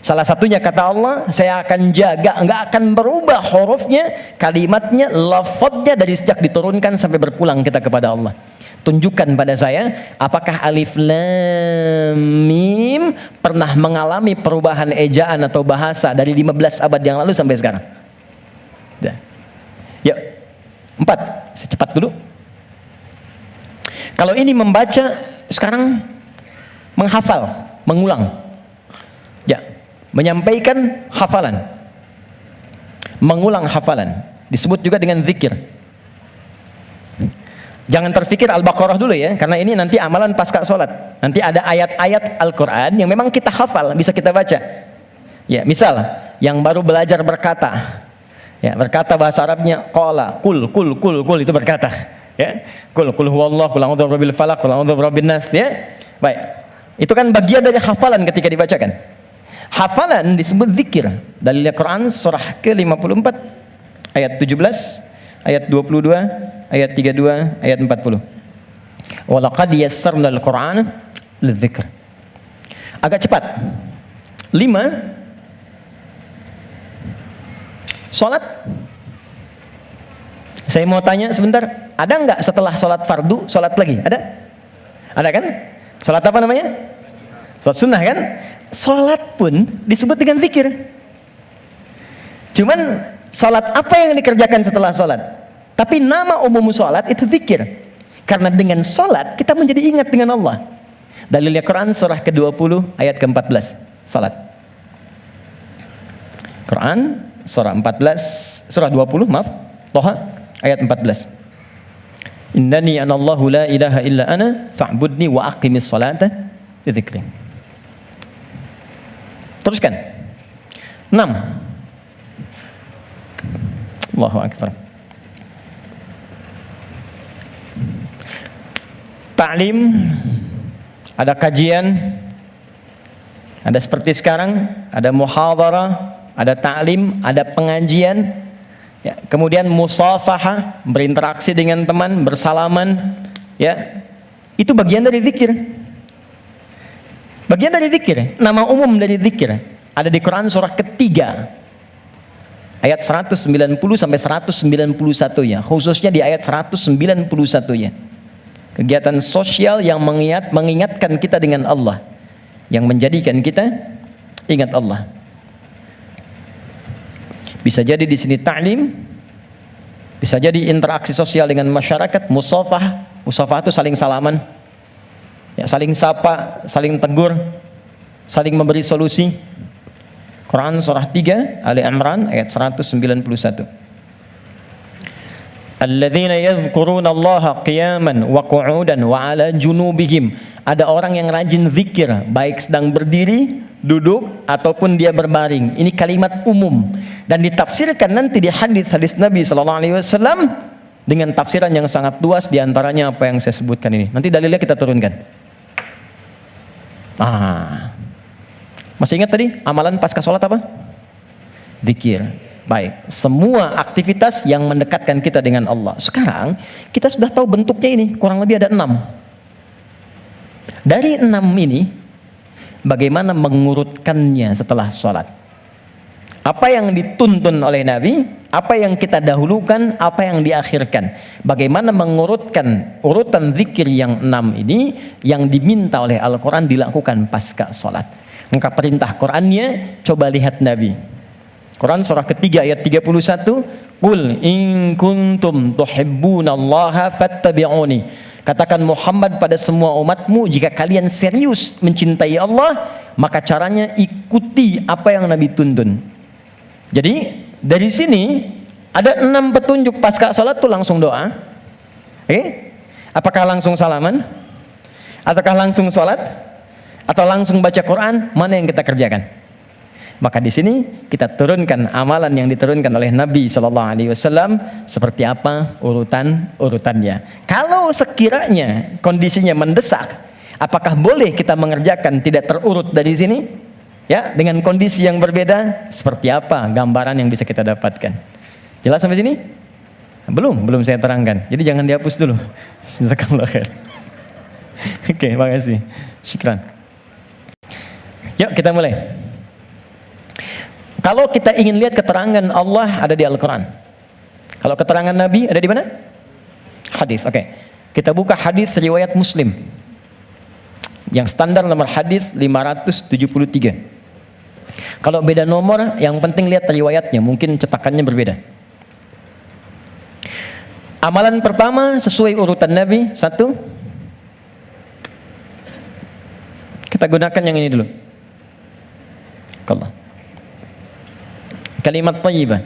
Salah satunya kata Allah, saya akan jaga, enggak akan berubah hurufnya, kalimatnya, lafadznya dari sejak diturunkan sampai berpulang kita kepada Allah. Tunjukkan pada saya, apakah alif lam mim pernah mengalami perubahan ejaan atau bahasa dari 15 abad yang lalu sampai sekarang? Yuk, 4, secepat dulu. Kalau ini membaca, sekarang menghafal, mengulang. Ya, menyampaikan hafalan, mengulang hafalan, disebut juga dengan zikir. Jangan terfikir Al-Baqarah dulu ya, karena ini nanti amalan pasca sholat. Nanti ada ayat-ayat Al-Quran yang memang kita hafal, bisa kita baca. Ya, misal yang baru belajar berkata, ya, berkata bahasa Arabnya qala, kul itu berkata, ya, kul huwallah, kul a'udzu birabbil falaq, kul a'udzu birabbin nas, ya. Baik. Itu kan bagian dari hafalan ketika dibacakan. Hafalan disebut zikir. Dalil Quran surah ke-54 ayat 17, ayat 22, ayat 32, ayat 40. Wa laqad yassarnal Qur'ana lidzikr. Agak cepat. 5. Salat. Saya mau tanya sebentar, ada enggak setelah salat fardu salat lagi? Ada? Ada kan? Salat apa namanya? Salat sunnah kan? Salat pun disebut dengan zikir. Cuman salat apa yang dikerjakan setelah salat? Tapi nama umum salat itu zikir. Karena dengan salat kita menjadi ingat dengan Allah. Dalil Quran surah ke-20 ayat ke-14. Salat. Quran surah 14, surah 20 maaf, Toha ayat 14. Innani anallahu la ilaha illa ana fa'budni wa aqimis salata li dzikri. Teruskan. 6. Allahu akbar. Ta'lim, ada kajian, ada seperti sekarang, ada muhadharah, ada ta'lim, ada pengajian, ya, kemudian musafahah, berinteraksi dengan teman, bersalaman, ya, itu bagian dari zikir. Bagian dari zikir, nama umum dari zikir ada di Quran surah ketiga ayat 190 sampai 191 ya, khususnya di ayat 191 ya. Kegiatan sosial yang mengingatkan kita dengan Allah, yang menjadikan kita ingat Allah. Bisa jadi di sini ta'lim, bisa jadi interaksi sosial dengan masyarakat, musafah itu saling salaman, ya, saling sapa, saling tegur, saling memberi solusi. Quran surah 3 Ali Imran ayat 191. Alladzina yadhkuruna Allaha qiyaman wa qu'udan wa 'ala junubihim. Ada orang yang rajin zikir baik sedang berdiri, duduk ataupun dia berbaring. Ini kalimat umum dan ditafsirkan nanti di hadis-hadis Nabi sallallahu alaihi wasallam dengan tafsiran yang sangat luas, di antaranya apa yang saya sebutkan ini. Nanti dalilnya kita turunkan. Masih ingat tadi amalan pasca sholat apa? Zikir. Baik, semua aktivitas yang mendekatkan kita dengan Allah. Sekarang kita sudah tahu bentuknya ini, kurang lebih ada 6. Dari 6 ini, bagaimana mengurutkannya setelah sholat? Apa yang dituntun oleh Nabi, apa yang kita dahulukan, apa yang diakhirkan? Bagaimana mengurutkan urutan zikir yang 6 ini yang diminta oleh Al-Quran dilakukan pasca sholat? Maka perintah Qurannya, coba lihat Nabi. Quran surah ketiga ayat 31, Qul in kuntum tuhibbunallaha fattabi'uni. Katakan Muhammad pada semua umatmu, jika kalian serius mencintai Allah, maka caranya ikuti apa yang Nabi tuntun. Jadi dari sini ada 6 petunjuk pasca salat tuh langsung doa. Apakah langsung salaman? Ataukah langsung salat? Atau langsung baca Quran? Mana yang kita kerjakan? Maka di sini kita turunkan amalan yang diturunkan oleh Nabi Shallallahu Alaihi Wasallam seperti apa urutannya. Kalau sekiranya kondisinya mendesak, apakah boleh kita mengerjakan tidak terurut dari sini? Ya, dengan kondisi yang berbeda, seperti apa gambaran yang bisa kita dapatkan? Jelas sampai sini? Belum saya terangkan. Jadi jangan dihapus dulu. Jazakallahu khair. Oke, makasih. Syukran. Yuk kita mulai. Kalau kita ingin lihat keterangan Allah ada di Al-Quran. Kalau keterangan Nabi ada di mana? Hadis. Oke. Kita buka hadis riwayat Muslim. Yang standar nomor hadis 573. Kalau beda nomor, yang penting lihat riwayatnya, mungkin cetakannya berbeda. Amalan pertama sesuai urutan Nabi, 1. Kita gunakan yang ini dulu. Allah. Kalimat thayyibah.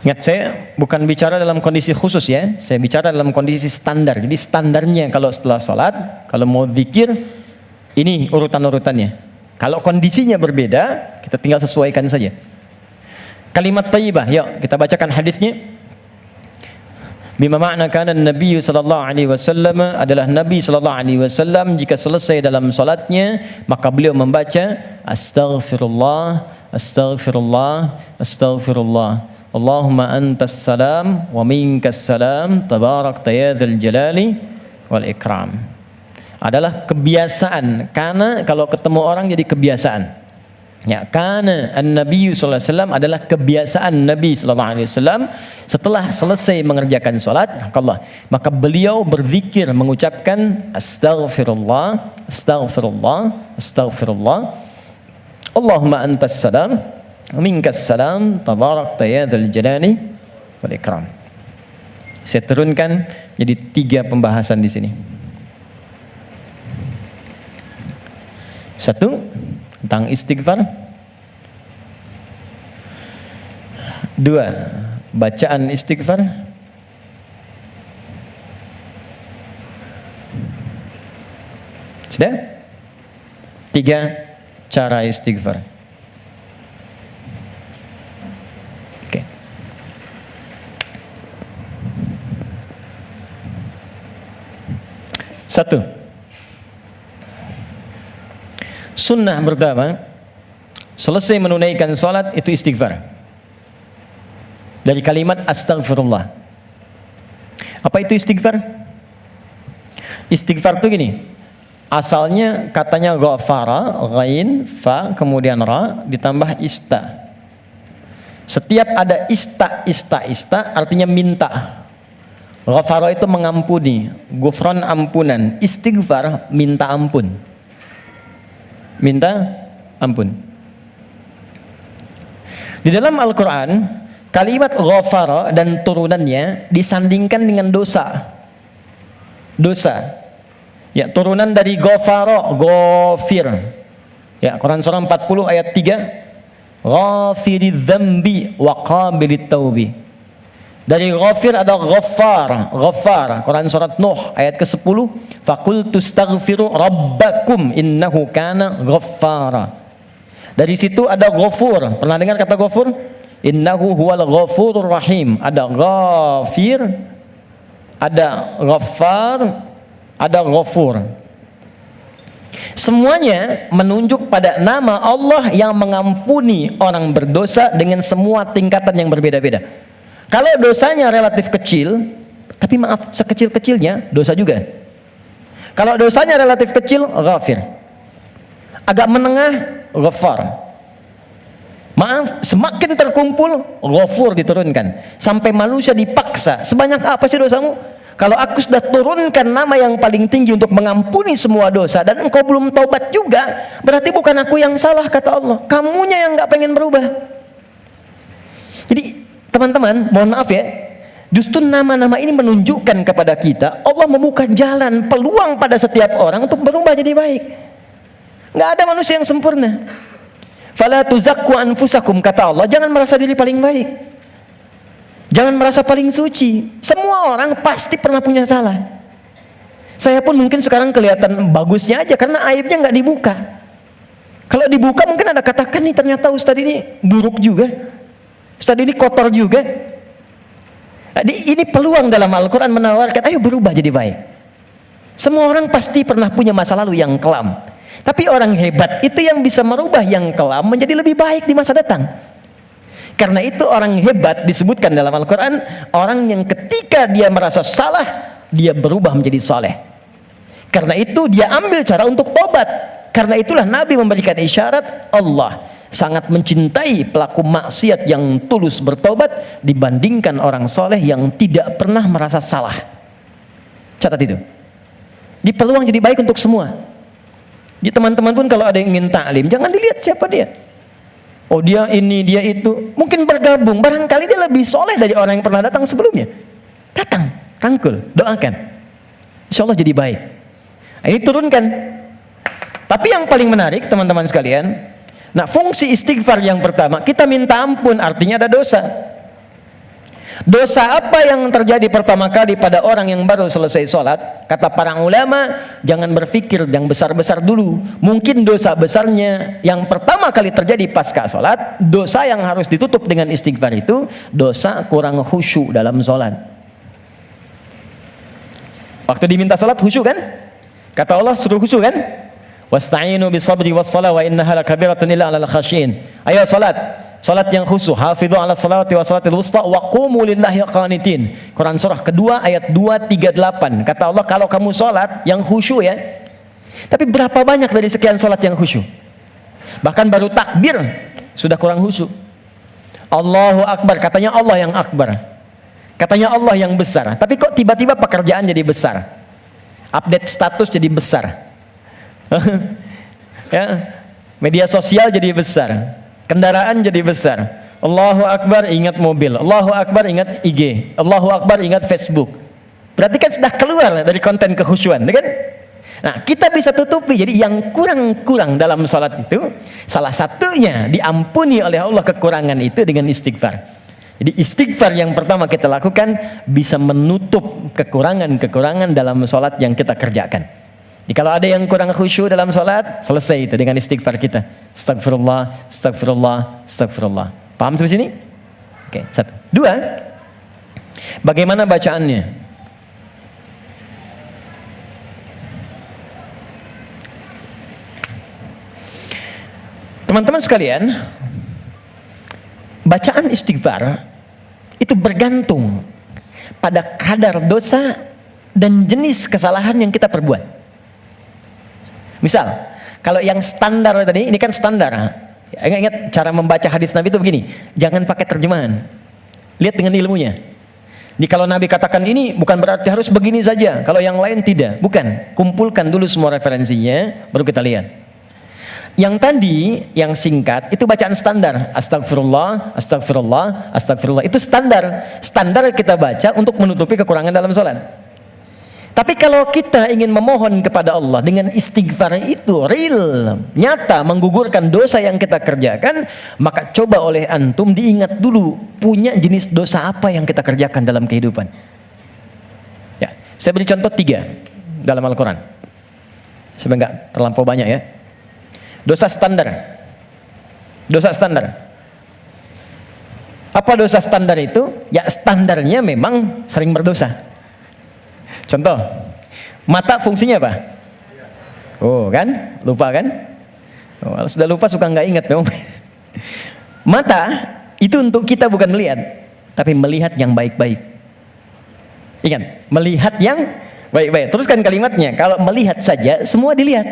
Ingat, saya bukan bicara dalam kondisi khusus ya, saya bicara dalam kondisi standar. Jadi standarnya kalau setelah sholat, kalau mau zikir, ini urutan-urutannya. Kalau kondisinya berbeda, kita tinggal sesuaikan saja. Kalimat thayyibah, yuk kita bacakan hadisnya. Bima makna kana Nabi sallallahu alaihi wasallam adalah Nabi sallallahu alaihi wasallam jika selesai dalam salatnya maka beliau membaca astaghfirullah astaghfirullah astaghfirullah Allahumma antas salam wa minkas salam tabarakta ya dzal jalali wal ikram. Adalah kebiasaan, karena kalau ketemu orang jadi kebiasaan. Ya, karena Nabi sallallahu alaihi wasallam adalah kebiasaan Nabi sallallahu alaihi wasallam setelah selesai mengerjakan salat, maka beliau berzikir mengucapkan astaghfirullah, astaghfirullah, astaghfirullah. Allahumma antas salam, minkas salam, tabarakta ya dzal jalali wal ikram. Saya turunkan jadi 3 pembahasan di sini. 1 tentang istighfar. 2 bacaan istighfar. 3 cara istighfar. Oke. Satu, sunnah pertama, selesai menunaikan salat itu istighfar. Dari kalimat astaghfirullah. Apa itu istighfar? Istighfar itu gini. Asalnya katanya ghafara, ghain, fa, kemudian ra, ditambah ista. Setiap ada ista artinya minta. Ghafara itu mengampuni, ghufran ampunan, istighfar minta ampun. Minta ampun. Di dalam Al-Quran, kalimat ghafara dan turunannya disandingkan dengan dosa. Dosa. Ya, turunan dari ghafara, ghafir. Ya, Quran surah 40 ayat 3. Ghafiriz dzambi wa qabilit taubi. Dari ghafir ada ghaffar, ghaffar. Quran surat Nuh ayat ke-10, faqultu astaghfiru rabbakum innahu kana ghaffara. Dari situ ada ghafur. Pernah dengar kata ghafur? Innahu huwal ghafurur rahim. Ada ghafir, ada ghaffar, ada ghafur. Semuanya menunjuk pada nama Allah yang mengampuni orang berdosa dengan semua tingkatan yang berbeda-beda. Kalau dosanya relatif kecil, tapi maaf, sekecil-kecilnya dosa juga. Kalau dosanya relatif kecil, ghafir. Agak menengah, ghaffar. Maaf, semakin terkumpul, ghafur diturunkan. Sampai manusia dipaksa, sebanyak apa sih dosamu? Kalau aku sudah turunkan nama yang paling tinggi untuk mengampuni semua dosa, dan engkau belum taubat juga, berarti bukan aku yang salah, kata Allah. Kamunya yang gak pengen berubah. Jadi, teman-teman, mohon maaf ya, justru nama-nama ini menunjukkan kepada kita Allah membuka jalan, peluang pada setiap orang untuk berubah jadi baik. Nggak ada manusia yang sempurna. Fala tuzakku anfusakum, kata Allah, jangan merasa diri paling baik, jangan merasa paling suci. Semua orang pasti pernah punya salah. Saya pun mungkin sekarang kelihatan bagusnya aja karena aibnya nggak dibuka. Kalau dibuka mungkin Anda katakan nih, ternyata Ustadz ini buruk juga, Ustadz ini kotor juga. Jadi ini peluang dalam Al-Quran menawarkan, ayo berubah jadi baik. Semua orang pasti pernah punya masa lalu yang kelam, tapi orang hebat itu yang bisa merubah yang kelam menjadi lebih baik di masa datang. Karena itu orang hebat disebutkan dalam Al-Quran, orang yang ketika dia merasa salah, dia berubah menjadi soleh. Karena itu dia ambil cara untuk tobat. Karena itulah Nabi memberikan isyarat, Allah sangat mencintai pelaku maksiat yang tulus bertobat dibandingkan orang soleh yang tidak pernah merasa salah. Catat itu. Di peluang jadi baik untuk semua. Di teman-teman pun kalau ada yang ingin taklim, jangan dilihat siapa dia. Oh dia ini, dia itu. Mungkin bergabung, barangkali dia lebih soleh dari orang yang pernah datang sebelumnya. Datang, rangkul, doakan. Insya Allah jadi baik. Nah, ini turunkan. Tapi yang paling menarik teman-teman sekalian, nah fungsi istighfar yang pertama, kita minta ampun, artinya ada dosa. Dosa apa yang terjadi pertama kali pada orang yang baru selesai sholat? Kata para ulama, jangan berpikir yang besar-besar dulu. Mungkin dosa besarnya yang pertama kali terjadi pasca sholat, dosa yang harus ditutup dengan istighfar itu, dosa kurang khusyuk dalam sholat. Waktu diminta sholat khusyuk kan? Kata Allah suruh khusyuk kan? Wasta'inu bisabri wassalah wa innaha lakabiratun illa 'alal khasyin. Ayo salat, salat yang khusyuk. Hafidhu 'ala salawati wa salatil wusta wa qumu lillahi qanitin. Quran surah kedua ayat 238. Kata Allah, kalau kamu salat yang khusyuk ya. Tapi berapa banyak dari sekian salat yang khusyuk? Bahkan baru takbir sudah kurang khusyuk. Allahu akbar, katanya Allah yang akbar. Katanya Allah yang besar. Tapi kok tiba-tiba pekerjaan jadi besar? Update status jadi besar. Ya, media sosial jadi besar, kendaraan jadi besar. Allahu akbar ingat mobil, Allahu akbar ingat IG, Allahu akbar ingat Facebook. Berarti kan sudah keluar dari konten kekhusyuan, kan? Nah, kita bisa tutupi. Jadi yang kurang-kurang dalam salat itu, salah satunya diampuni oleh Allah kekurangan itu dengan istighfar. Jadi istighfar yang pertama kita lakukan bisa menutup kekurangan-kekurangan dalam salat yang kita kerjakan. Jadi kalau ada yang kurang khusyuk dalam sholat, selesai itu dengan istighfar kita. Astagfirullah, astagfirullah, astagfirullah. Paham sampai sini? Oke, satu. Dua, bagaimana bacaannya? Teman-teman sekalian, bacaan istighfar itu bergantung pada kadar dosa dan jenis kesalahan yang kita perbuat. Misal, kalau yang standar tadi, ini kan standar. Ingat cara membaca hadis Nabi itu begini, jangan pakai terjemahan, lihat dengan ilmunya. Jadi kalau Nabi katakan ini bukan berarti harus begini saja, kalau yang lain tidak, bukan. Kumpulkan dulu semua referensinya, baru kita lihat. Yang tadi, yang singkat, itu bacaan standar. Astagfirullah, astagfirullah, astagfirullah. Itu standar. Standar kita baca untuk menutupi kekurangan dalam sholat. Tapi kalau kita ingin memohon kepada Allah dengan istighfar itu real, nyata, menggugurkan dosa yang kita kerjakan, maka coba oleh antum diingat dulu punya jenis dosa apa yang kita kerjakan dalam kehidupan. Ya, saya beri contoh 3 dalam Al-Quran, supaya nggak terlampau banyak ya. Dosa standar. Dosa standar. Apa dosa standar itu? Ya standarnya memang sering berdosa. Contoh, mata fungsinya apa? Oh kan, lupa kan? Oh, kalau sudah lupa suka nggak ingat dong. Mata itu untuk kita bukan melihat, tapi melihat yang baik-baik. Ingat, melihat yang baik-baik. Teruskan kalimatnya. Kalau melihat saja, semua dilihat.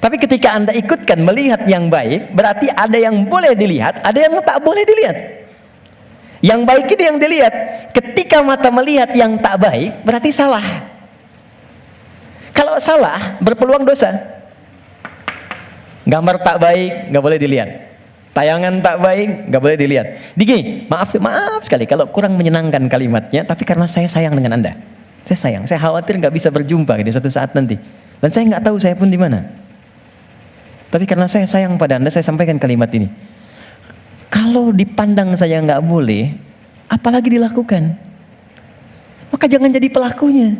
Tapi ketika Anda ikutkan melihat yang baik, berarti ada yang boleh dilihat, ada yang tak boleh dilihat. Yang baik itu yang dilihat. Ketika mata melihat yang tak baik, berarti salah. Kalau salah, berpeluang dosa. Gambar tak baik, nggak boleh dilihat. Tayangan tak baik, nggak boleh dilihat. Digi, maaf sekali kalau kurang menyenangkan kalimatnya, tapi karena saya sayang dengan Anda. Saya sayang, saya khawatir nggak bisa berjumpa di suatu saat nanti. Dan saya nggak tahu saya pun di mana. Tapi karena saya sayang pada Anda, saya sampaikan kalimat ini. Kalau dipandang saya nggak boleh, apalagi dilakukan, maka jangan jadi pelakunya.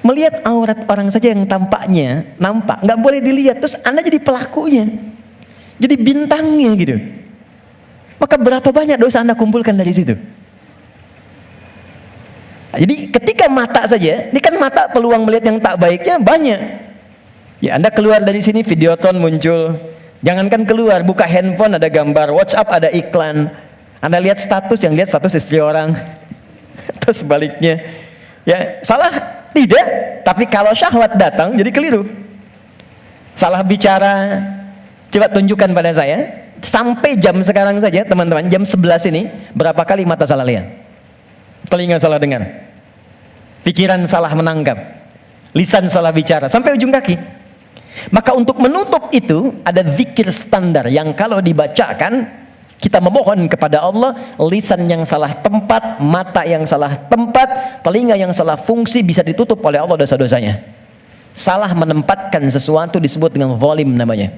Melihat aurat orang saja yang tampaknya nampak, nggak boleh dilihat, terus Anda jadi pelakunya, jadi bintangnya gitu. Maka berapa banyak dosa Anda kumpulkan dari situ? Jadi ketika mata saja, ini kan mata peluang melihat yang tak baiknya banyak. Ya, Anda keluar dari sini, Videotron muncul. Jangankan keluar, buka handphone ada gambar, WhatsApp ada iklan. Anda lihat status, yang lihat status istri orang. Terus sebaliknya. Ya, salah? Tidak. Tapi kalau syahwat datang, jadi keliru. Salah bicara, coba tunjukkan pada saya. Sampai jam sekarang saja, teman-teman, jam 11 ini, berapa kali mata salah lihat? Telinga salah dengar, pikiran salah menangkap, lisan salah bicara, sampai ujung kaki. Maka untuk menutup itu ada zikir standar yang kalau dibacakan kita memohon kepada Allah, lisan yang salah tempat, mata yang salah tempat, telinga yang salah fungsi bisa ditutup oleh Allah dosa-dosanya. Salah menempatkan sesuatu disebut dengan zalim namanya.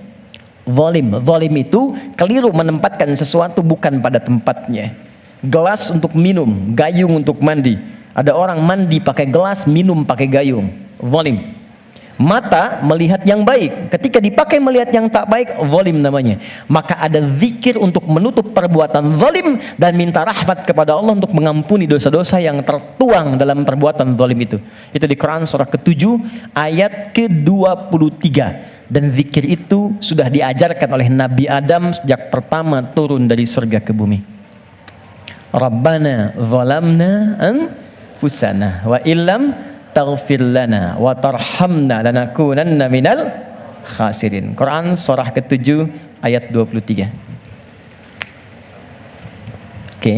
Zalim itu keliru menempatkan sesuatu bukan pada tempatnya. Gelas untuk minum, gayung untuk mandi. Ada orang mandi pakai gelas, minum pakai gayung. Zalim. Mata melihat yang baik, ketika dipakai melihat yang tak baik, zalim namanya. Maka ada zikir untuk menutup perbuatan zalim dan minta rahmat kepada Allah untuk mengampuni dosa-dosa yang tertuang dalam perbuatan zalim itu. Itu di Quran surah ke-7 ayat ke-23. Dan zikir itu sudah diajarkan oleh Nabi Adam sejak pertama turun dari surga ke bumi. Rabbana zalamna anfusana wa illam taghfir lana wa tarhamna lanakunanna minal khasirin. Quran surah ke-7 ayat 23. Oke.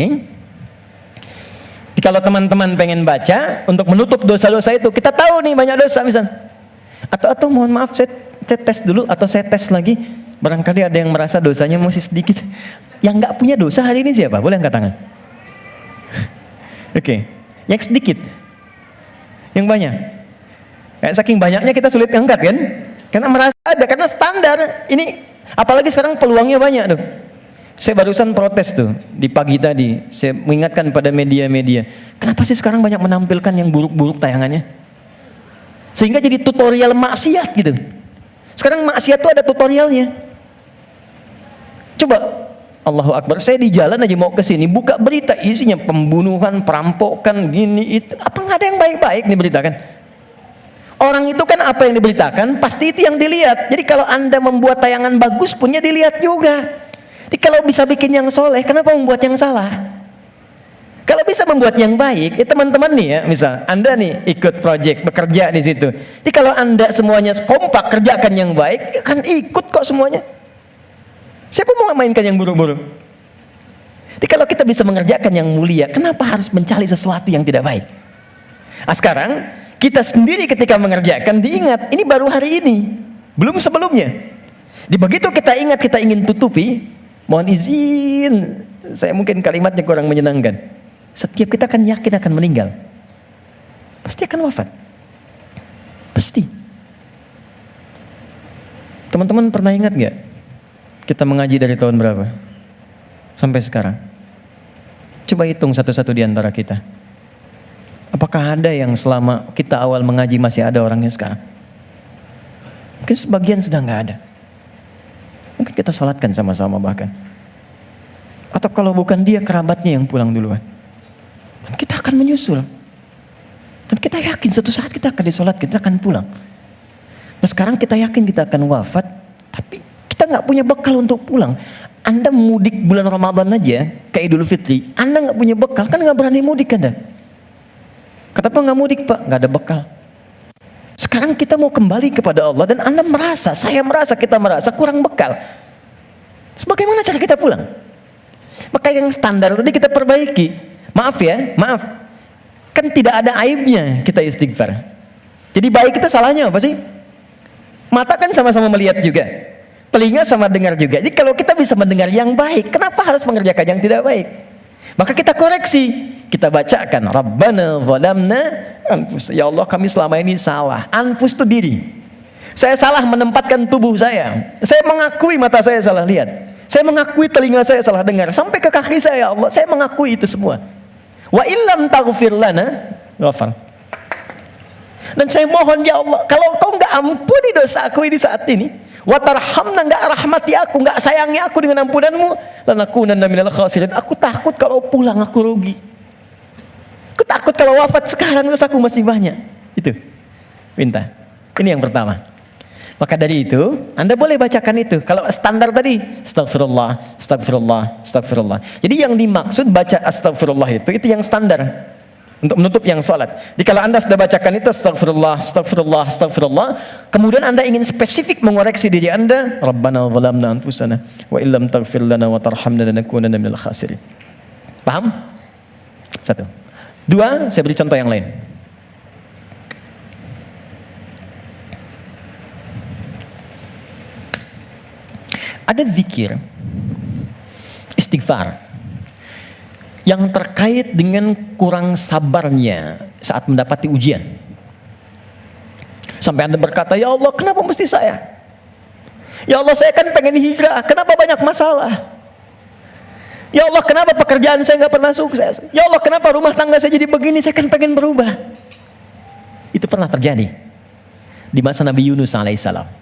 Kalau teman-teman pengen baca untuk menutup dosa-dosa itu, kita tahu nih banyak dosa misal. Atau mohon maaf saya tes dulu atau saya tes lagi. Barangkali ada yang merasa dosanya masih sedikit. Yang nggak punya dosa hari ini siapa? Boleh angkat tangan. Oke. Yang sedikit. Yang banyak. Kayak saking banyaknya kita sulit angkat kan? Karena merasa ada, karena standar. Ini apalagi sekarang peluangnya banyak tuh. Saya barusan protes tuh di pagi tadi. Saya mengingatkan pada media-media. Kenapa sih sekarang banyak menampilkan yang buruk-buruk tayangannya? Sehingga jadi tutorial maksiat gitu. Sekarang maksiat tuh ada tutorialnya. Coba, Allahu Akbar, saya di jalan aja mau ke sini, buka berita isinya pembunuhan, perampokan, gini itu. Apa nggak ada yang baik-baik nih beritakan? Orang itu kan apa yang diberitakan, pasti itu yang dilihat. Jadi kalau Anda membuat tayangan bagus punya dilihat juga. Jadi kalau bisa bikin yang soleh, kenapa membuat yang salah? Kalau bisa membuat yang baik, ya teman-teman nih ya, misal Anda nih ikut project, bekerja di situ. Jadi kalau Anda semuanya kompak kerjakan yang baik, ya kan ikut kok semuanya. Siapa mau mainkan yang buruk-buruk? Jadi kalau kita bisa mengerjakan yang mulia, kenapa harus mencari sesuatu yang tidak baik? Nah, sekarang kita sendiri ketika mengerjakan diingat, ini baru hari ini, belum sebelumnya. Di begitu kita ingat kita ingin tutupi, mohon izin, saya mungkin kalimatnya kurang menyenangkan. Setiap kita akan yakin akan meninggal. Pasti akan wafat. Pasti. Teman-teman pernah ingat gak? Kita mengaji dari tahun berapa? Sampai sekarang. Coba hitung satu-satu di antara kita. Apakah ada yang selama kita awal mengaji masih ada orangnya sekarang? Mungkin sebagian sudah gak ada. Mungkin kita salatkan sama-sama bahkan. Atau kalau bukan dia, kerabatnya yang pulang duluan. Dan kita akan menyusul. Dan kita yakin suatu saat kita akan disolat, kita akan pulang. Nah sekarang kita yakin kita akan wafat, tapi kita nggak punya bekal untuk pulang. Anda mudik bulan Ramadan aja ke Idul Fitri, Anda nggak punya bekal, kan nggak berani mudik Anda. Kenapa nggak mudik Pak? Nggak ada bekal. Sekarang kita mau kembali kepada Allah dan Anda merasa, saya merasa, kita merasa kurang bekal. Sebagaimana cara kita pulang? Maka yang standar tadi kita perbaiki. Maaf ya, maaf. Kan tidak ada aibnya kita istighfar. Jadi baik itu salahnya apa sih? Mata kan sama-sama melihat juga. Telinga sama dengar juga. Jadi kalau kita bisa mendengar yang baik, kenapa harus mengerjakan yang tidak baik? Maka kita koreksi. Kita bacakan, Rabbana zalamna anfus. Ya Allah, kami selama ini salah. Anfus itu diri. Saya salah menempatkan tubuh saya. Saya mengakui mata saya salah lihat. Saya mengakui telinga saya salah dengar. Sampai ke kaki saya, ya Allah, saya mengakui itu semua. Wa illam taghfir lana ghafar. Dan saya mohon ya Allah, kalau kau nggak ampuni dosa aku ini saat ini, wa tarhamna, nggak rahmati aku, nggak sayangi aku dengan ampunanmu, lanakunanna minal khasirin. Aku takut kalau pulang aku rugi. Aku takut kalau wafat sekarang terus aku masih banyak. Itu minta. Ini yang pertama. Maka dari itu, Anda boleh bacakan itu. Kalau standar tadi, astagfirullah, astagfirullah, astagfirullah. Jadi yang dimaksud baca astagfirullah itu yang standar. Untuk menutup yang salat. Jadi kalau Anda sudah bacakan itu astagfirullah, astagfirullah, astagfirullah, kemudian Anda ingin spesifik mengoreksi diri Anda, Rabbana zalamna anfusana wa illam taghfir lana wa tarhamna lanakunanna minal khasirin. Paham? Satu. Dua, saya beri contoh yang lain. Ada zikir istighfar yang terkait dengan kurang sabarnya saat mendapati ujian. Sampai Anda berkata, ya Allah, kenapa mesti saya? Ya Allah, saya kan pengen hijrah, kenapa banyak masalah? Ya Allah, kenapa pekerjaan saya nggak pernah sukses? Ya Allah, kenapa rumah tangga saya jadi begini? Saya kan pengen berubah. Itu pernah terjadi di masa Nabi Yunus alaihissalam.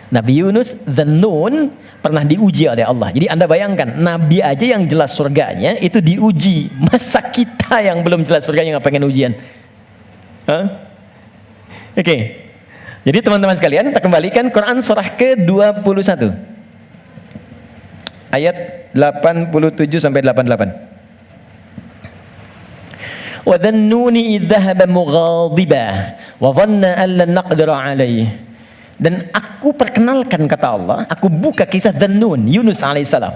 Nabi Yunus Dzannun pernah diuji oleh Allah. Jadi Anda bayangkan, Nabi aja yang jelas surganya itu diuji. Masa kita yang belum jelas surganya nggak pengen ujian? Oke. Jadi teman-teman sekalian, kita kembalikan Quran surah ke-21. Ayat 87 sampai 88. Wa dzannuni idh dhahaba mughadiban wa dhanna an lan naqdira alaihi. Dan aku perkenalkan, kata Allah, aku buka kisah Dzannun, Yunus alaihissalam.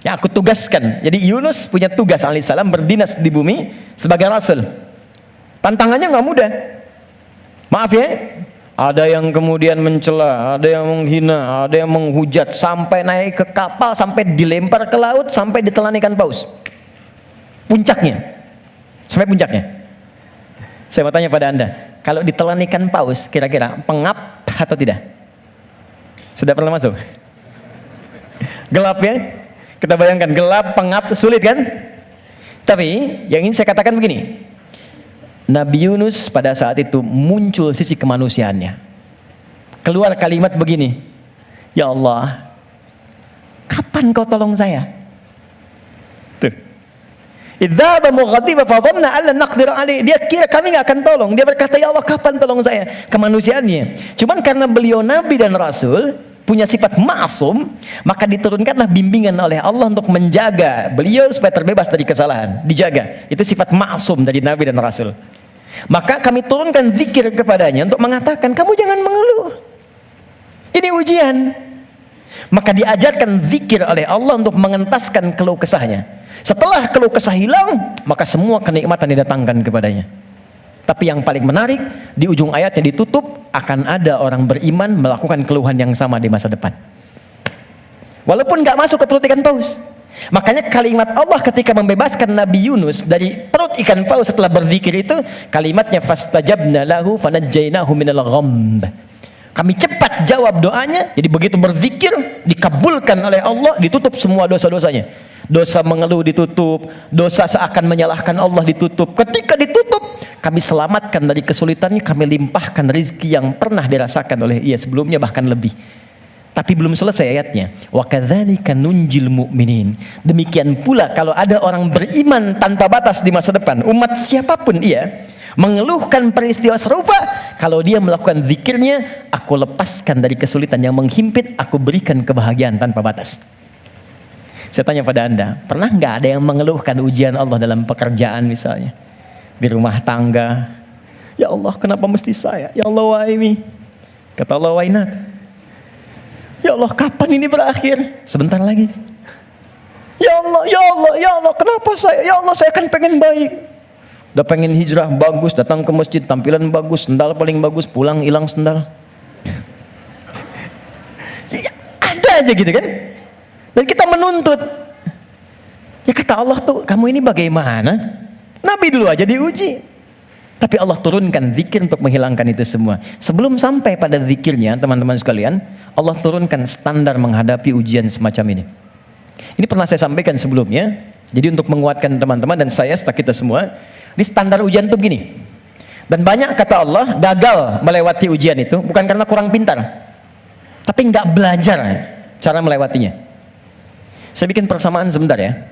Ya, aku tugaskan. Jadi Yunus punya tugas alaihissalam berdinas di bumi sebagai rasul. Tantangannya nggak mudah. Maaf ya, ada yang kemudian mencela, ada yang menghina, ada yang menghujat, sampai naik ke kapal, sampai dilempar ke laut, sampai ditelan ikan paus. Puncaknya, sampai puncaknya. Saya mau tanya pada Anda, kalau ditelan ikan paus, kira-kira pengap atau tidak? Sudah pernah masuk? Gelap ya? Kita bayangkan gelap, pengap, sulit kan? Tapi yang ingin saya katakan begini, Nabi Yunus pada saat itu muncul sisi kemanusiaannya. Keluar kalimat begini, ya Allah, kapan kau tolong saya? Tuh. Idzaba mughadiban fa dhanna alla naqdir alaihi. Dia kira kami nggak akan tolong. Dia berkata, ya Allah, kapan tolong saya? Kemanusiaannya. Cuman karena beliau nabi dan rasul, punya sifat ma'sum, maka diturunkanlah bimbingan oleh Allah untuk menjaga beliau supaya terbebas dari kesalahan. Dijaga. Itu sifat ma'sum dari nabi dan rasul. Maka kami turunkan zikir kepadanya untuk mengatakan, kamu jangan mengeluh. Ini ujian. Maka diajarkan zikir oleh Allah untuk mengentaskan keluh kesahnya. Setelah keluh kesah hilang, maka semua kenikmatan didatangkan kepadanya. Tapi yang paling menarik, di ujung ayatnya ditutup, akan ada orang beriman melakukan keluhan yang sama di masa depan. Walaupun gak masuk ke perut ikan paus. Makanya kalimat Allah ketika membebaskan Nabi Yunus dari perut ikan paus setelah berzikir itu, kalimatnya fastajabna lahu fanajjainahu minal ghamb. Kami cepat jawab doanya. Jadi begitu berzikir, dikabulkan oleh Allah, ditutup semua dosa-dosanya. Dosa mengeluh ditutup, dosa seakan menyalahkan Allah ditutup. Ketika ditutup, kami selamatkan dari kesulitannya, kami limpahkan rezeki yang pernah dirasakan oleh ia sebelumnya, bahkan lebih. Tapi belum selesai ayatnya. Wa kadzalika nunjil mu'minin. Demikian pula kalau ada orang beriman tanpa batas di masa depan, umat siapapun ia, mengeluhkan peristiwa serupa, kalau dia melakukan zikirnya, aku lepaskan dari kesulitan yang menghimpit, aku berikan kebahagiaan tanpa batas. Saya tanya pada Anda, pernah nggak ada yang mengeluhkan ujian Allah dalam pekerjaan misalnya? Di rumah tangga, ya Allah kenapa mesti saya? Ya Allah wa'imi. Kata Allah wa'inat. Ya Allah kapan ini berakhir? Sebentar lagi. Ya Allah, ya Allah, ya Allah kenapa saya? Ya Allah saya kan pengen baik. Udah pengen hijrah, bagus, datang ke masjid, tampilan bagus, sendal paling bagus, pulang hilang sendal. Ya, ada aja gitu kan? Dan kita menuntut. Ya kata Allah tuh, kamu ini bagaimana? Nabi dulu aja diuji. Tapi Allah turunkan zikir untuk menghilangkan itu semua. Sebelum sampai pada zikirnya, teman-teman sekalian, Allah turunkan standar menghadapi ujian semacam ini. Ini pernah saya sampaikan sebelumnya. Jadi untuk menguatkan teman-teman dan saya serta kita semua, di standar ujian itu begini. Dan banyak kata Allah gagal melewati ujian itu bukan karena kurang pintar, tapi nggak belajar cara melewatinya. Saya bikin persamaan sebentar ya.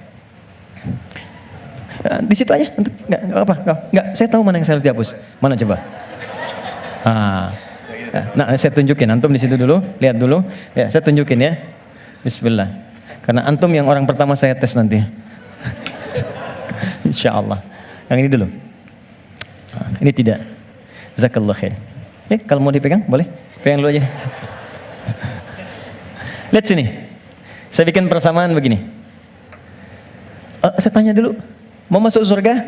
Di situ aja, nggak apa, nggak. Saya tahu mana yang saya harus dihapus. Mana coba? Nah, saya tunjukin. Antum di situ dulu, lihat dulu. Ya, saya tunjukin ya. Bismillah. Karena antum yang orang pertama saya tes nanti. Insya Allah. Yang ini dulu. Ini tidak. Jazakallah khair. Kalau mau dipegang, boleh. Pegang dulu aja. Lihat sini. Saya bikin persamaan begini. Saya tanya dulu. Mau masuk surga?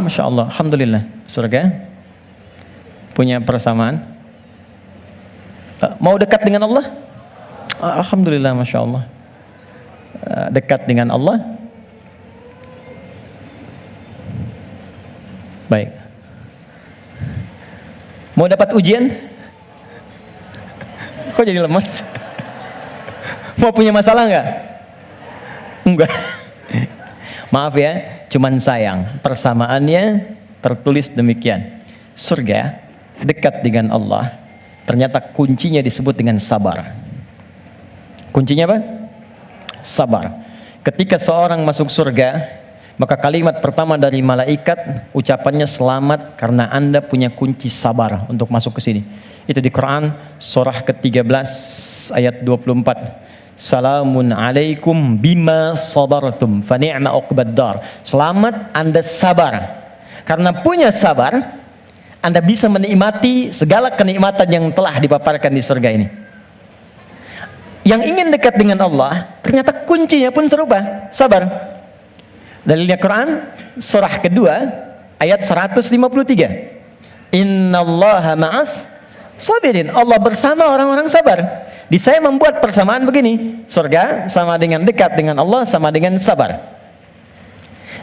Masya Allah. Alhamdulillah. Surga. Punya persamaan. Mau dekat dengan Allah? Alhamdulillah, Masya Allah. Dekat dengan Allah. Baik. Mau dapat ujian? Kok jadi lemas? Mau punya masalah enggak? Enggak. Maaf ya, cuman sayang. Persamaannya tertulis demikian. Surga dekat dengan Allah. Ternyata kuncinya disebut dengan sabar. Kuncinya apa? Sabar. Ketika seorang masuk surga, maka kalimat pertama dari malaikat ucapannya selamat karena Anda punya kunci sabar untuk masuk ke sini. Itu di Quran surah ke-13 ayat 24. Salamun alaikum bima sabartum fa ni'ma uqbaddar. Selamat Anda sabar. Karena punya sabar, Anda bisa menikmati segala kenikmatan yang telah dipaparkan di surga ini. Yang ingin dekat dengan Allah, ternyata kuncinya pun serupa, sabar. Dalilnya Quran surah kedua ayat 153. Innallaha ma'as sabirin. Allah bersama orang-orang sabar. Di saya membuat persamaan begini. Surga sama dengan dekat dengan Allah sama dengan sabar.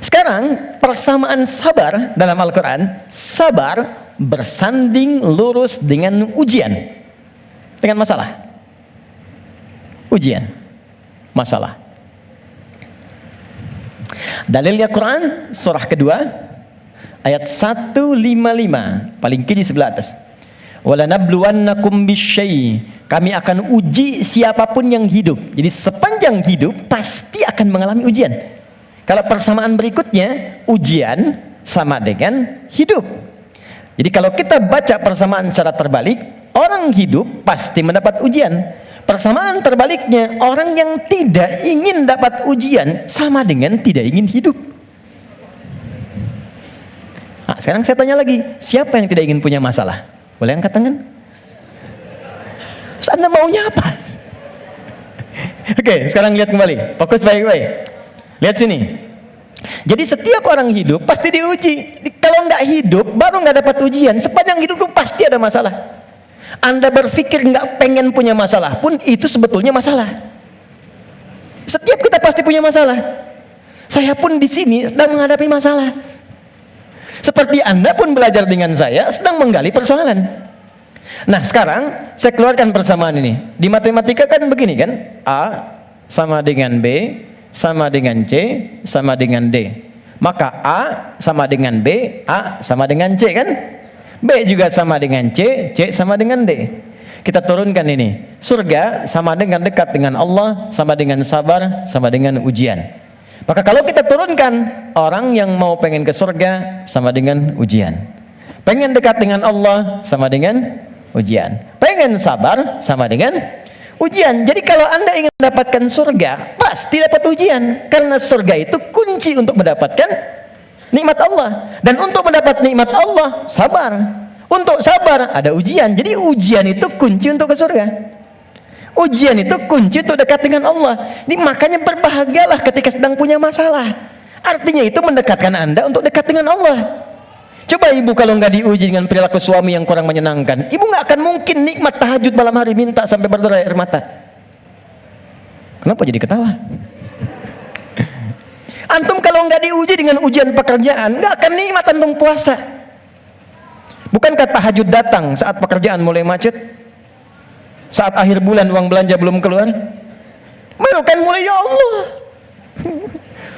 Sekarang persamaan sabar dalam Al-Quran, sabar bersanding lurus dengan ujian, dengan masalah. Ujian, masalah. Dalilnya Quran surah kedua ayat 155, paling kiri sebelah atas. Walanabluwannakum bisyai. Kami akan uji siapapun yang hidup. Jadi sepanjang hidup pasti akan mengalami ujian. Kalau persamaan berikutnya, ujian sama dengan hidup. Jadi kalau kita baca persamaan secara terbalik, orang hidup pasti mendapat ujian. Persamaan terbaliknya, orang yang tidak ingin dapat ujian sama dengan tidak ingin hidup. Nah, sekarang saya tanya lagi, siapa yang tidak ingin punya masalah? Boleh angkat tangan? Terus Anda maunya apa? Oke, sekarang lihat kembali. Fokus baik-baik. Lihat sini. Jadi setiap orang hidup pasti diuji. Kalau nggak hidup, baru nggak dapat ujian. Sepanjang hidup itu pasti ada masalah. Anda berpikir nggak pengen punya masalah pun itu sebetulnya masalah. Setiap kita pasti punya masalah. Saya pun di sini sedang menghadapi masalah. Seperti Anda pun belajar dengan saya sedang menggali persoalan. Nah sekarang saya keluarkan persamaan ini. Di matematika kan begini kan, A sama dengan B sama dengan C sama dengan D. Maka A sama dengan B, A sama dengan C kan? B juga sama dengan C, C sama dengan D. Kita turunkan ini. Surga sama dengan dekat dengan Allah, sama dengan sabar, sama dengan ujian. Maka kalau kita turunkan, orang yang mau pengen ke surga sama dengan ujian. Pengen dekat dengan Allah sama dengan ujian. Pengen sabar sama dengan ujian. Jadi kalau Anda ingin mendapatkan surga, pasti dapat ujian. Karena surga itu kunci untuk mendapatkan nikmat Allah. Dan untuk mendapat nikmat Allah, sabar. Untuk sabar ada ujian. Jadi ujian itu kunci untuk ke surga. Ujian itu kunci untuk dekat dengan Allah. Jadi makanya berbahagialah ketika sedang punya masalah. Artinya itu mendekatkan Anda untuk dekat dengan Allah. Coba ibu kalau nggak diuji dengan perilaku suami yang kurang menyenangkan, ibu nggak akan mungkin nikmat tahajud malam hari minta sampai berderai air mata. Kenapa jadi ketawa? Antum kalau nggak diuji dengan ujian pekerjaan, nggak akan nikmat antum puasa. Bukankah tahajud datang saat pekerjaan mulai macet? Saat akhir bulan uang belanja belum keluar? Baru kan mulai ya Allah.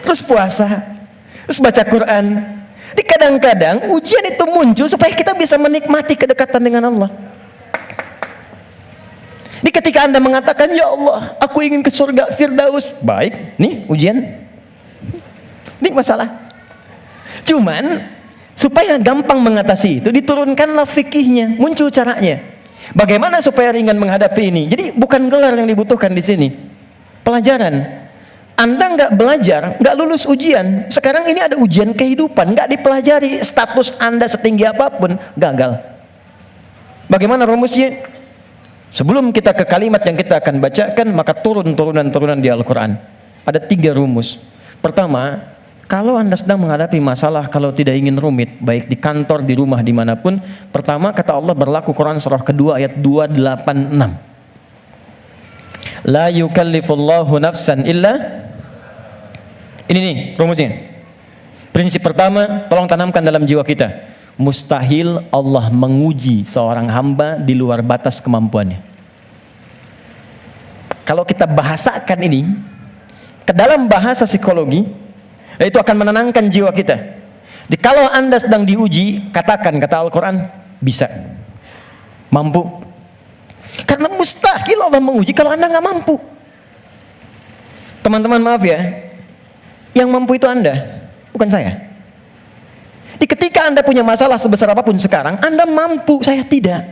Terus puasa, terus baca Quran. Di kadang-kadang ujian itu muncul supaya kita bisa menikmati kedekatan dengan Allah. Di ketika Anda mengatakan, ya Allah, aku ingin ke surga Firdaus. Baik, nih ujian. Ini masalah. Cuman, supaya gampang mengatasi itu, diturunkanlah fikihnya, muncul caranya. Bagaimana supaya ringan menghadapi ini? Jadi bukan gelar yang dibutuhkan di sini. Pelajaran. Anda nggak belajar, nggak lulus ujian. Sekarang ini ada ujian kehidupan, nggak dipelajari, status Anda setinggi apapun, gagal. Bagaimana rumusnya? Sebelum kita ke kalimat yang kita akan bacakan, maka turunan-turunan di Al-Quran. Ada 3 rumus. Pertama, kalau Anda sedang menghadapi masalah, kalau tidak ingin rumit, baik di kantor, di rumah, dimanapun, pertama kata Allah berlaku Quran surah kedua ayat 286. La yukallifullahu nafsan illa. Ini nih rumusnya. Prinsip pertama, tolong tanamkan dalam jiwa kita. Mustahil Allah menguji seorang hamba di luar batas kemampuannya. Kalau kita bahasakan ini ke dalam bahasa psikologi, itu akan menenangkan jiwa kita. Kalau Anda sedang diuji, katakan kata Al-Quran, bisa, mampu. Karena mustahil Allah menguji kalau Anda nggak mampu. Teman-teman maaf ya, yang mampu itu Anda, bukan saya. Ketika Anda punya masalah sebesar apapun sekarang, Anda mampu, saya tidak.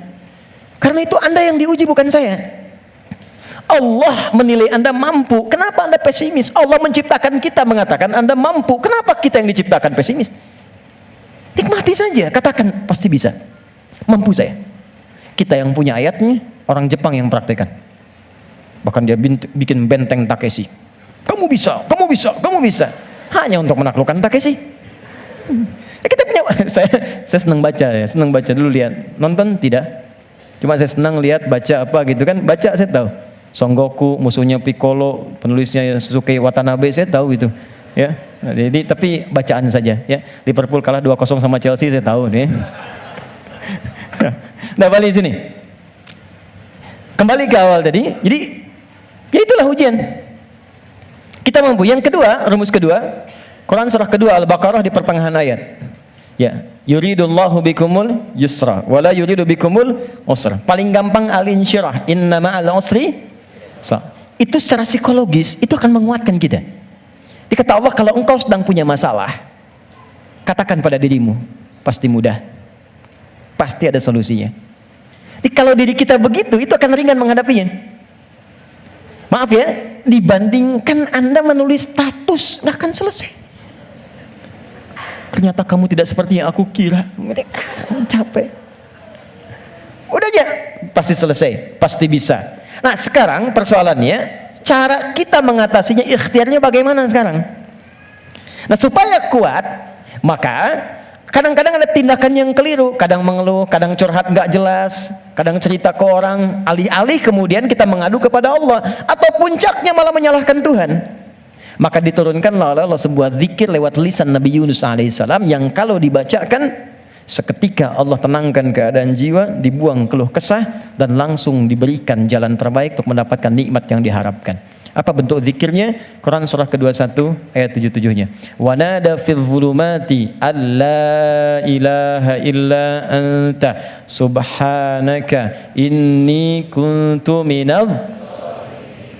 Karena itu Anda yang diuji, bukan saya. Allah menilai Anda mampu. Kenapa Anda pesimis? Allah menciptakan kita mengatakan Anda mampu. Kenapa kita yang diciptakan pesimis? Nikmati saja, katakan pasti bisa. Mampu saya. Kita yang punya ayatnya, orang Jepang yang praktekkan. Bahkan dia bikin benteng Takeshi. Kamu bisa, kamu bisa, kamu bisa. Hanya untuk menaklukkan Takeshi. Kita punya, saya senang baca ya, senang baca dulu lihat. Nonton tidak? Cuma saya senang lihat baca apa gitu kan. Baca saya tahu. Son Goku, musuhnya Piccolo, penulisnya Suzuki Watanabe, saya tahu itu. Ya. Nah, jadi tapi bacaan saja ya. Liverpool kalah 2-0 sama Chelsea, saya tahu nih. Nah, balik sini. Kembali ke awal tadi. Jadi ya itulah ujian. Kita mampu. Yang kedua, rumus kedua, Quran surah kedua Al-Baqarah di pertengahan ayat. Ya, yuridullahu bikumul yusra wala yuridu bikumul usra. Paling gampang al-insyirah, inna ma'al usri. Itu secara psikologis itu akan menguatkan kita. Dikata Allah, kalau engkau sedang punya masalah, katakan pada dirimu, pasti mudah. Pasti ada solusinya. Jadi kalau diri kita begitu, itu akan ringan menghadapinya. Maaf ya, dibandingkan Anda menulis status, nggak akan selesai. Ternyata kamu tidak seperti yang aku kira. Capek. Udah aja, pasti selesai, pasti bisa. Nah sekarang persoalannya, cara kita mengatasinya, ikhtiarnya bagaimana sekarang? Nah supaya kuat, maka kadang-kadang ada tindakan yang keliru. Kadang mengeluh, kadang curhat nggak jelas, kadang cerita ke orang, alih-alih kemudian kita mengadu kepada Allah, atau puncaknya malah menyalahkan Tuhan. Maka diturunkanlah oleh Allah sebuah zikir lewat lisan Nabi Yunus alaihissalam, yang kalau dibacakan seketika Allah tenangkan keadaan jiwa, dibuang keluh kesah, dan langsung diberikan jalan terbaik untuk mendapatkan nikmat yang diharapkan. Apa bentuk zikirnya? Quran surah ke-21 ayat 77-nya. Wa nada fil zulumati alla ilaha illa anta subhanaka inni kuntu minadh.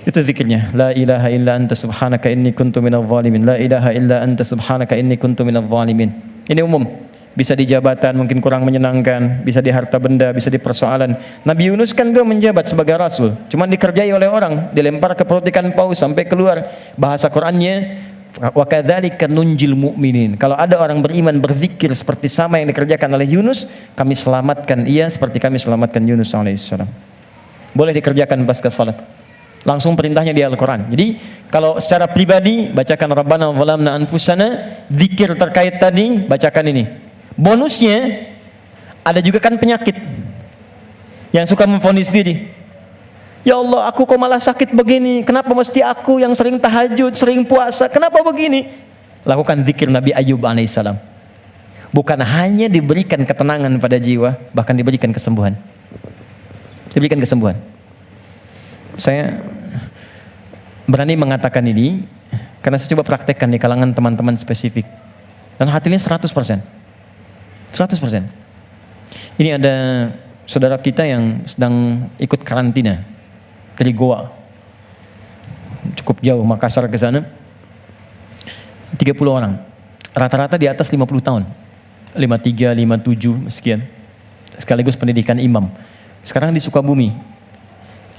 Itu zikirnya. La ilaha illa anta subhanaka inni kuntu minadh zalimin. La ilaha illa anta subhanaka inni kuntu minadh zalimin. Ini umum. Bisa di jabatan mungkin kurang menyenangkan, bisa di harta benda, bisa di persoalan. Nabi Yunus kan dia menjabat sebagai rasul, cuma dikerjai oleh orang, dilempar ke perut ikan paus sampai keluar. Bahasa Qur'annya, wa kadzalika nunjil mu'minin. Kalau ada orang beriman berzikir seperti sama yang dikerjakan oleh Yunus, kami selamatkan ia seperti kami selamatkan Yunus alaihissalam. Boleh dikerjakan pasca salat. Langsung perintahnya di Al-Quran. Jadi kalau secara pribadi bacakan Rabbana zalamna anfusana, zikir terkait tadi bacakan ini. Bonusnya ada juga kan penyakit yang suka memvonis diri. Ya Allah, aku kok malah sakit begini? Kenapa mesti aku yang sering tahajud, sering puasa? Kenapa begini? Lakukan zikir Nabi Ayub alaihissalam. Bukan hanya diberikan ketenangan pada jiwa, bahkan diberikan kesembuhan. Diberikan kesembuhan. Saya berani mengatakan ini karena saya coba praktekkan di kalangan teman-teman spesifik. Dan hatinya 100%. 100%. Ini ada saudara kita yang sedang ikut karantina dari Goa. Cukup jauh, Makassar ke sana. 30 orang. Rata-rata di atas 50 tahun. 53, 57, sekian. Sekaligus pendidikan imam. Sekarang di Sukabumi.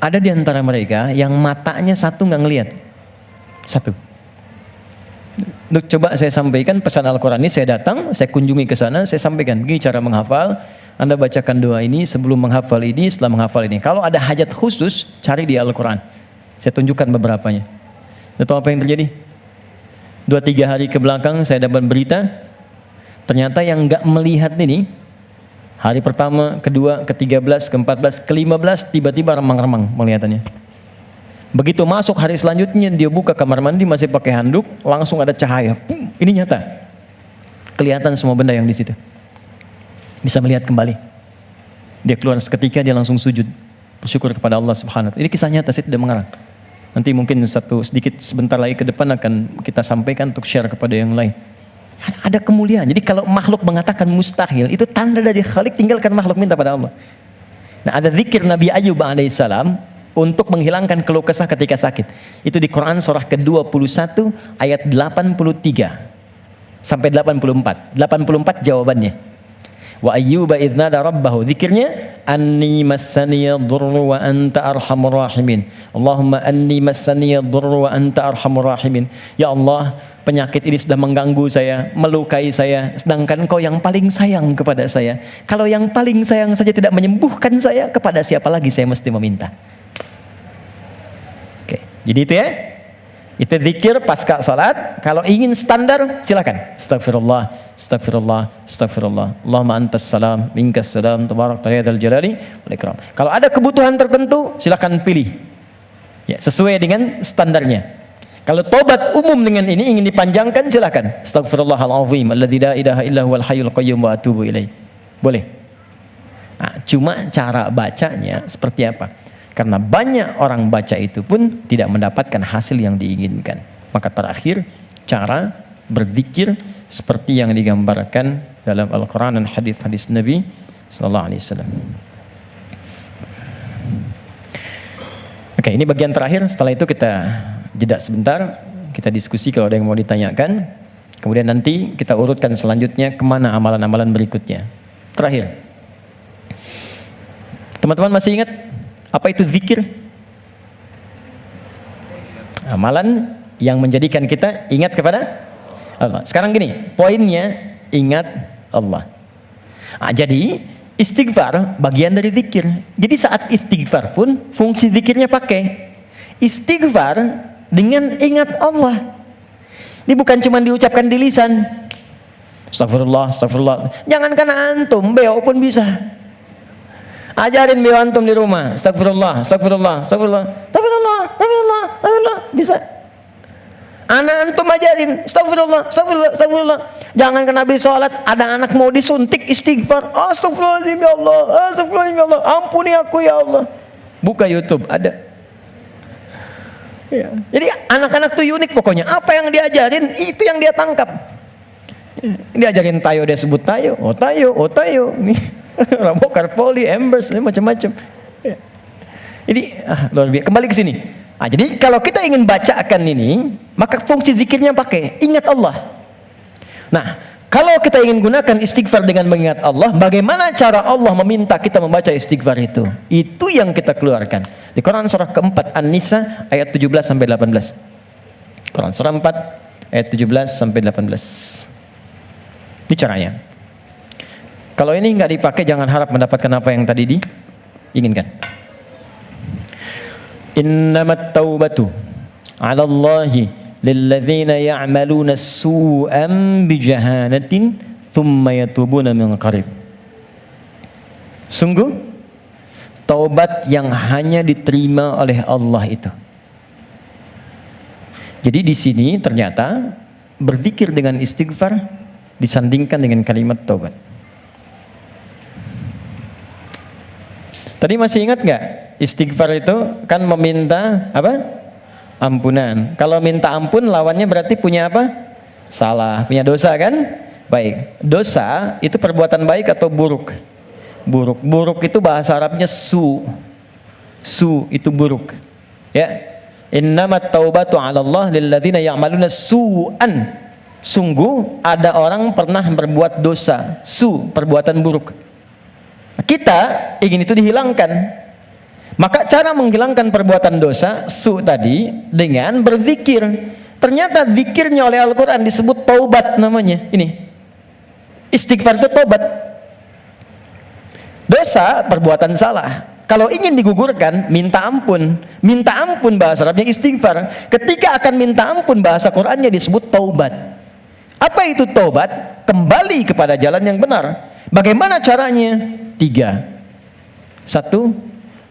Ada di antara mereka yang matanya satu nggak ngelihat. Satu. Coba saya sampaikan pesan Al-Quran ini, saya datang, saya kunjungi ke sana, saya sampaikan, begini cara menghafal, Anda bacakan doa ini sebelum menghafal ini, setelah menghafal ini. Kalau ada hajat khusus, cari di Al-Quran. Saya tunjukkan beberapanya. Tahu apa yang terjadi? 2-3 hari ke belakang saya dapat berita, ternyata yang nggak melihat ini, hari pertama, kedua, ke-13, ke-14, ke-15, tiba-tiba remang-remang melihatannya. Begitu masuk hari selanjutnya, dia buka kamar mandi masih pakai handuk, langsung ada cahaya. Ini nyata. Kelihatan semua benda yang di situ. Bisa melihat kembali. Dia keluar seketika, dia langsung sujud. Bersyukur kepada Allah Subhanahu wa ta'ala. Ini kisah nyata, saya tidak mengarang. Nanti mungkin sebentar lagi ke depan akan kita sampaikan untuk share kepada yang lain. Ada kemuliaan. Jadi kalau makhluk mengatakan mustahil, itu tanda dari Khalik, tinggalkan makhluk, minta pada Allah. Nah, ada zikir Nabi Ayub alaihissalam untuk menghilangkan keluh kesah ketika sakit. Itu di Quran surah ke-21 ayat 83 sampai 84. 84 jawabannya. Wa ayyuba idz nada rabbahu, zikirnya anni massaniya dhurru wa anta arhamur rahimin. Allahumma anni massaniya dhurru wa anta arhamur rahimin. Ya Allah, penyakit ini sudah mengganggu saya, melukai saya, sedangkan Engkau yang paling sayang kepada saya. Kalau yang paling sayang saja tidak menyembuhkan saya, kepada siapa lagi saya mesti meminta? Jadi itu ya, itu zikir pasca salat. Kalau ingin standar, silakan. Astagfirullah, astagfirullah, astagfirullah. Allahumma antas salam, minkas salam, tabarak ta'ala jalali wal ikram. Kalau ada kebutuhan tertentu, silakan pilih. Ya, sesuai dengan standarnya. Kalau tobat umum dengan ini ingin dipanjangkan, silakan. Astagfirullahalazim, alladzi la ilaha illa huwal hayyul qayyum wa atubu ilaih. Boleh. Nah, cuma cara bacanya seperti apa? Karena banyak orang baca itu pun tidak mendapatkan hasil yang diinginkan. Maka terakhir, cara berzikir seperti yang digambarkan dalam Al-Quran dan hadis-hadis Nabi Sallallahu Alaihi Wasallam. Oke, ini bagian terakhir. Setelah itu kita jeda sebentar, kita diskusi kalau ada yang mau ditanyakan. Kemudian nanti kita urutkan selanjutnya kemana amalan-amalan berikutnya. Terakhir, teman-teman masih ingat apa itu zikir? Amalan yang menjadikan kita ingat kepada Allah. Sekarang gini, poinnya ingat Allah. Jadi istighfar bagian dari zikir. Jadi saat istighfar pun fungsi zikirnya pakai istighfar dengan ingat Allah. Ini bukan cuma diucapkan di lisan. Astagfirullah, astagfirullah. Jangan karena antum, beo pun bisa. Ajarin beo antum di rumah. Astagfirullah, astagfirullah, astagfirullah, astagfirullah, astagfirullah, astagfirullah. Bisa. Anak antum ajarin. Astagfirullah, astagfirullah, astagfirullah. Jangan kena habis sholat, ada anak mau disuntik istighfar. Astagfirullahaladzim ya Allah, astagfirullahaladzim ya Allah. Ampuni aku ya Allah. Buka YouTube, ada. Ya. Jadi anak-anak tuh unik pokoknya. Apa yang diajarin, itu yang dia tangkap. Diajarin tayo, dia sebut tayo. Oh tayo, oh tayo. Nih. Rambo, Karpoli, Embers, macam-macam. Ya. Jadi luar biasa. Kembali ke sini. Jadi kalau kita ingin bacakan ini, maka fungsi zikirnya pakai ingat Allah. Nah, kalau kita ingin gunakan istighfar dengan mengingat Allah, bagaimana cara Allah meminta kita membaca istighfar itu? Itu yang kita keluarkan. Di Quran surah keempat An-Nisa ayat 17 sampai 18. Quran surah 4 ayat 17 sampai 18. Ini caranya. Kalau ini nggak dipakai, jangan harap mendapatkan apa yang tadi diinginkan. Innamat taubatu 'ala Allahi lilladzina ya'maluna su'an bijahalatin thumma yatubuna min qarib. Sungguh taubat yang hanya diterima oleh Allah itu. Jadi di sini ternyata berzikir dengan istighfar disandingkan dengan kalimat taubat. Tadi masih ingat nggak? Istighfar itu kan meminta apa? Ampunan. Kalau minta ampun lawannya berarti punya apa? Salah, punya dosa kan? Baik, dosa itu perbuatan baik atau buruk? Buruk. Buruk itu bahasa Arabnya su. Su itu buruk. Ya. Innamat taubatu 'ala Allah lilladzina ya'maluna su'an. Sungguh ada orang pernah berbuat dosa, su, perbuatan buruk. Kita ingin itu dihilangkan. Maka cara menghilangkan perbuatan dosa, su tadi, dengan berzikir. Ternyata zikirnya oleh Al-Quran disebut taubat namanya. Ini. Istighfar itu taubat. Dosa, perbuatan salah. Kalau ingin digugurkan, minta ampun. Minta ampun bahasa Arabnya istighfar. Ketika akan minta ampun bahasa Qurannya disebut taubat. Apa itu taubat? Kembali kepada jalan yang benar. Bagaimana caranya? 3. 1.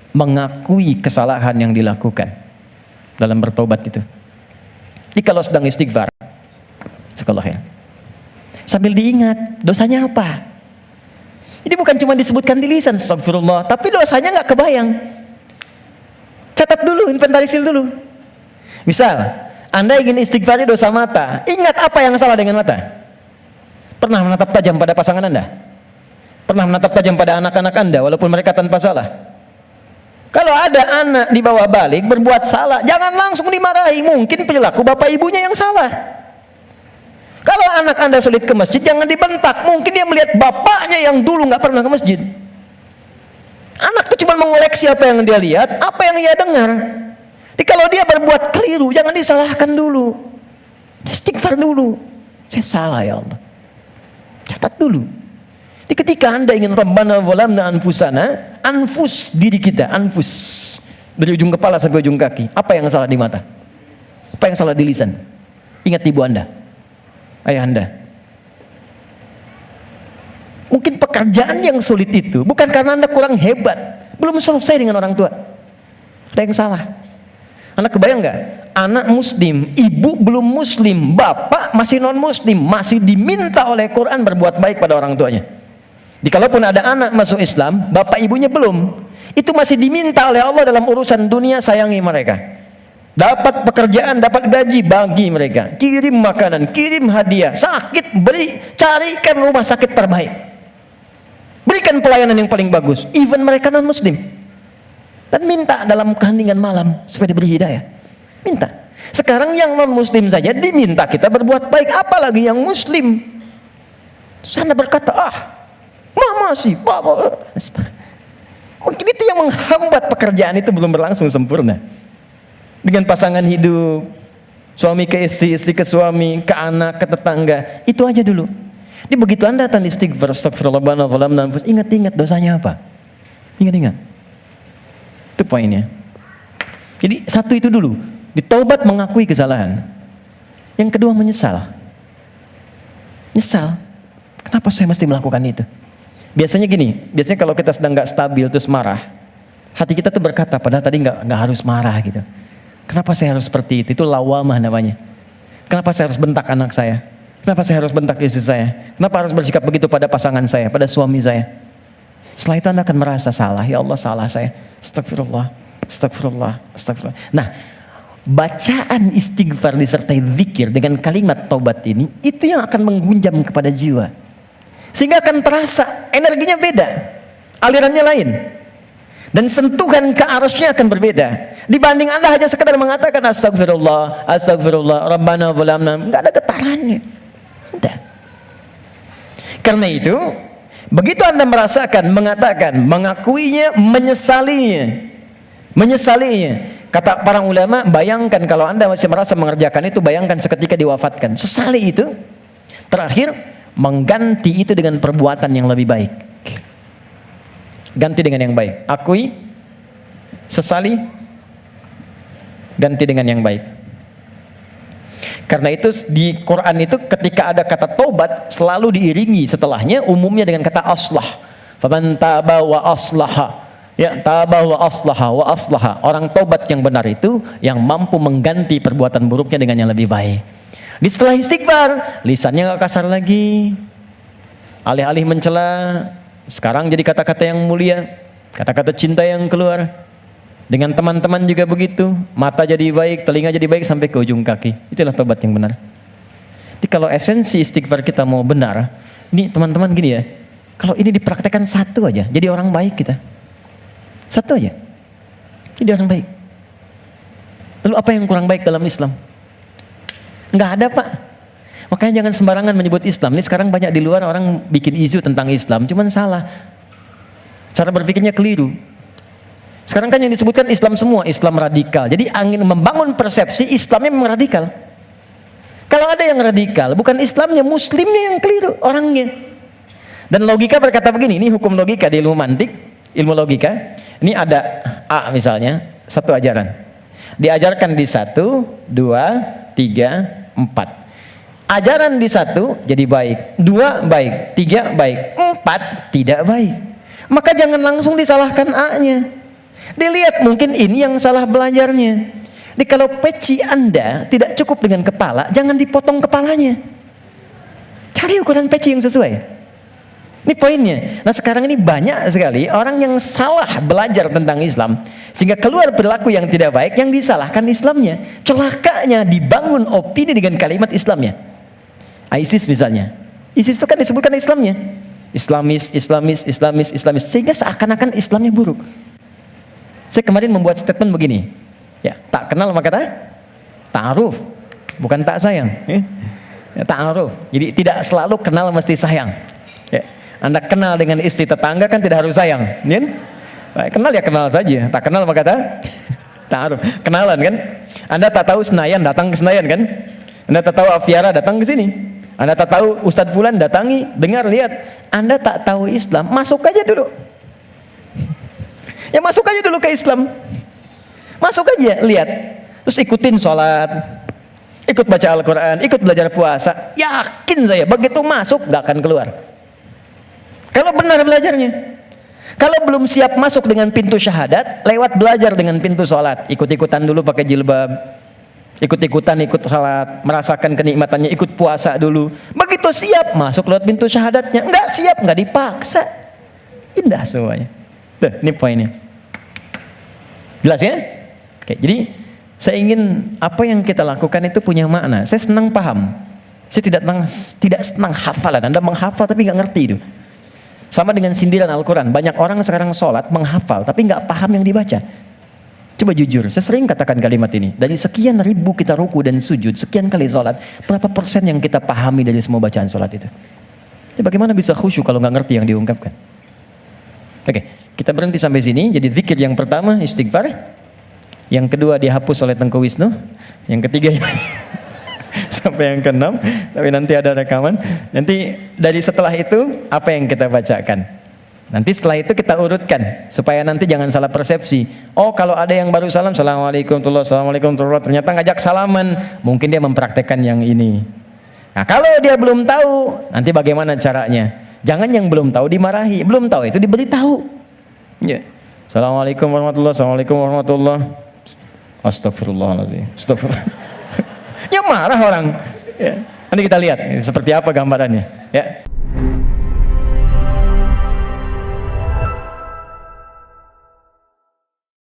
Mengakui kesalahan yang dilakukan dalam bertobat itu. Jadi kalau sedang istighfar, sekolahnya, sambil diingat dosanya apa. Jadi bukan cuma disebutkan di lisan, astagfirullah, tapi dosanya nggak kebayang. Catat dulu, inventarisir dulu. Misal, Anda ingin istighfarnya dosa mata, ingat apa yang salah dengan mata. Pernah menatap tajam pada pasangan Anda? Pernah menatap tajam pada anak-anak Anda walaupun mereka tanpa salah? Kalau ada anak di bawah balik berbuat salah, jangan langsung dimarahi, mungkin perilaku bapak ibunya yang salah. Kalau anak Anda sulit ke masjid, jangan dibentak, mungkin dia melihat bapaknya yang dulu nggak pernah ke masjid. Anak itu cuma mengoleksi apa yang dia lihat, apa yang ia dengar. Jadi kalau dia berbuat keliru, jangan disalahkan dulu, istighfar dulu. Saya salah ya Allah, catat dulu. Jadi ketika Anda ingin Rabbana zalamna anfusana, anfus diri kita, anfus dari ujung kepala sampai ujung kaki. Apa yang salah di mata? Apa yang salah di lisan? Ingat ibu Anda, ayah Anda. Mungkin pekerjaan yang sulit itu bukan karena Anda kurang hebat, belum selesai dengan orang tua. Ada yang salah. Anda kebayang nggak? Anak muslim, ibu belum muslim, bapak masih non muslim, masih diminta oleh Quran berbuat baik pada orang tuanya. Jadi kalaupun ada anak masuk Islam, bapak ibunya belum, itu masih diminta oleh Allah dalam urusan dunia, sayangi mereka. Dapat pekerjaan, dapat gaji, bagi mereka. Kirim makanan, kirim hadiah, sakit, beri, carikan rumah sakit terbaik. Berikan pelayanan yang paling bagus, even mereka non muslim. Dan minta dalam keheningan malam supaya diberi hidayah. Minta. Sekarang yang non muslim saja diminta kita berbuat baik, apalagi yang muslim. Sana berkata, mama sih, papa. Mungkin itu yang menghambat pekerjaan itu belum berlangsung sempurna. Dengan pasangan hidup, suami ke istri, istri ke suami, ke anak, ke tetangga, itu aja dulu. Jadi begitu Anda datang istighfar, astagfirullah, ingat-ingat dosanya apa? Ingat-ingat. Itu poinnya. Jadi 1 itu dulu, ditaubat, mengakui kesalahan. Yang kedua, menyesal. Nyesal. Kenapa saya mesti melakukan itu? Biasanya gini, biasanya kalau kita sedang nggak stabil terus marah, hati kita tuh berkata, padahal tadi nggak harus marah gitu. Kenapa saya harus seperti itu? Itu lawamah namanya. Kenapa saya harus bentak anak saya? Kenapa saya harus bentak istri saya? Kenapa harus bersikap begitu pada pasangan saya, pada suami saya? Setelah itu Anda akan merasa salah. Ya Allah, salah saya. Astagfirullah, astagfirullah, astagfirullah. Nah, bacaan istighfar disertai zikir dengan kalimat taubat ini, itu yang akan menghunjam kepada jiwa. Sehingga akan terasa energinya beda, alirannya lain, dan sentuhan ke arusnya akan berbeda dibanding Anda hanya sekedar mengatakan astagfirullah, astagfirullah, Rabbana zalamna, nggak ada getarannya. Tidak. Karena itu, begitu Anda merasakan, mengatakan, mengakuinya, menyesalinya. Kata para ulama, bayangkan kalau Anda masih merasa mengerjakan itu, bayangkan seketika diwafatkan. Sesali itu, terakhir mengganti itu dengan perbuatan yang lebih baik. Ganti dengan yang baik. Akui, sesali, ganti dengan yang baik. Karena itu di Quran itu ketika ada kata taubat selalu diiringi setelahnya umumnya dengan kata aslah. Faman taba wa aslaha. Ya, taba wa aslaha. Orang taubat yang benar itu yang mampu mengganti perbuatan buruknya dengan yang lebih baik. Di setelah istighfar, lisannya nggak kasar lagi. Alih-alih mencela, sekarang jadi kata-kata yang mulia, kata-kata cinta yang keluar. Dengan teman-teman juga begitu, mata jadi baik, telinga jadi baik sampai ke ujung kaki. Itulah tobat yang benar. Jadi kalau esensi istighfar kita mau benar, ini teman-teman gini ya, kalau ini dipraktekkan satu aja, jadi orang baik kita. Satu aja, jadi orang baik. Lalu apa yang kurang baik dalam Islam? Nggak ada Pak. Makanya jangan sembarangan menyebut Islam. Ini sekarang banyak di luar orang bikin isu tentang Islam, cuman salah. Cara berpikirnya keliru. Sekarang kan yang disebutkan Islam semua, Islam radikal. Jadi angin membangun persepsi Islamnya memang radikal. Kalau ada yang radikal, bukan Islamnya, Muslimnya yang keliru, orangnya. Dan logika berkata begini, ini hukum logika di ilmu mantik, ilmu logika. Ini ada A misalnya, satu ajaran. Diajarkan di 1, 2, 3, 4. Ajaran di 1 jadi baik, 2 baik, 3 baik, 4 tidak baik. Maka jangan langsung disalahkan A-nya. Dilihat mungkin ini yang salah belajarnya. Jadi kalau peci Anda tidak cukup dengan kepala, jangan dipotong kepalanya. Cari ukuran peci yang sesuai. Ini poinnya. Nah sekarang ini banyak sekali orang yang salah belajar tentang Islam, sehingga keluar perilaku yang tidak baik, yang disalahkan Islamnya. Celakanya dibangun opini dengan kalimat Islamnya. ISIS misalnya. ISIS itu kan disebutkan Islamnya. Islamis, sehingga seakan-akan Islamnya buruk. Saya kemarin membuat statement begini. Ya, tak kenal maka ta'aruf, bukan tak sayang. Ya, ta'aruf. Jadi tidak selalu kenal mesti sayang. Ya, Anda kenal dengan istri tetangga kan tidak harus sayang. Ya? Kenal ya kenal saja. Tak kenal maka ta'aruf. Kenalan kan. Anda tak tahu Senayan, datang ke Senayan kan. Anda tak tahu Aviara, datang ke sini. Anda tak tahu Ustadz Fulan, datangi, dengar, lihat. Anda tak tahu Islam, masuk aja dulu. Ya masuk aja dulu ke Islam. Masuk aja, lihat. Terus ikutin sholat, ikut baca Al-Quran, ikut belajar puasa. Yakin saya, begitu masuk gak akan keluar. Kalau benar belajarnya. Kalau belum siap masuk dengan pintu syahadat, lewat belajar dengan pintu sholat. Ikut-ikutan dulu pakai jilbab. Ikut-ikutan, ikut sholat, merasakan kenikmatannya, ikut puasa dulu. Begitu siap, masuk lewat pintu syahadatnya. Enggak siap, enggak dipaksa. Indah semuanya. Tuh, ini poinnya. Jelas ya? Oke, jadi saya ingin apa yang kita lakukan itu punya makna. Saya senang paham. Saya tidak senang hafalan. Anda menghafal tapi nggak ngerti itu. Sama dengan sindiran Al-Quran. Banyak orang sekarang sholat menghafal tapi nggak paham yang dibaca. Coba jujur, saya sering katakan kalimat ini. Dari sekian ribu kita ruku dan sujud, sekian kali sholat, berapa persen yang kita pahami dari semua bacaan sholat itu? Ya, bagaimana bisa khusyuk kalau nggak ngerti yang diungkapkan? Oke, kita berhenti sampai sini. Jadi zikir yang pertama istighfar. Yang kedua dihapus oleh Tengku Wisnu. Yang ketiga sampai yang keenam. Tapi nanti ada rekaman. Nanti dari setelah itu apa yang kita bacakan? Nanti setelah itu kita urutkan supaya nanti jangan salah persepsi. Oh kalau ada yang baru salam, assalamualaikum warahmatullahi wabarakatuh, ternyata ngajak salaman, mungkin dia mempraktekkan yang ini. Nah kalau dia belum tahu, nanti bagaimana caranya? Jangan yang belum tahu dimarahi, belum tahu itu diberitahu. Ya. Assalamualaikum warahmatullahi. Astagfirullahaladzim. Astagfirullah. Ya marah orang. Ya. Nanti kita lihat seperti apa gambarannya. Ya.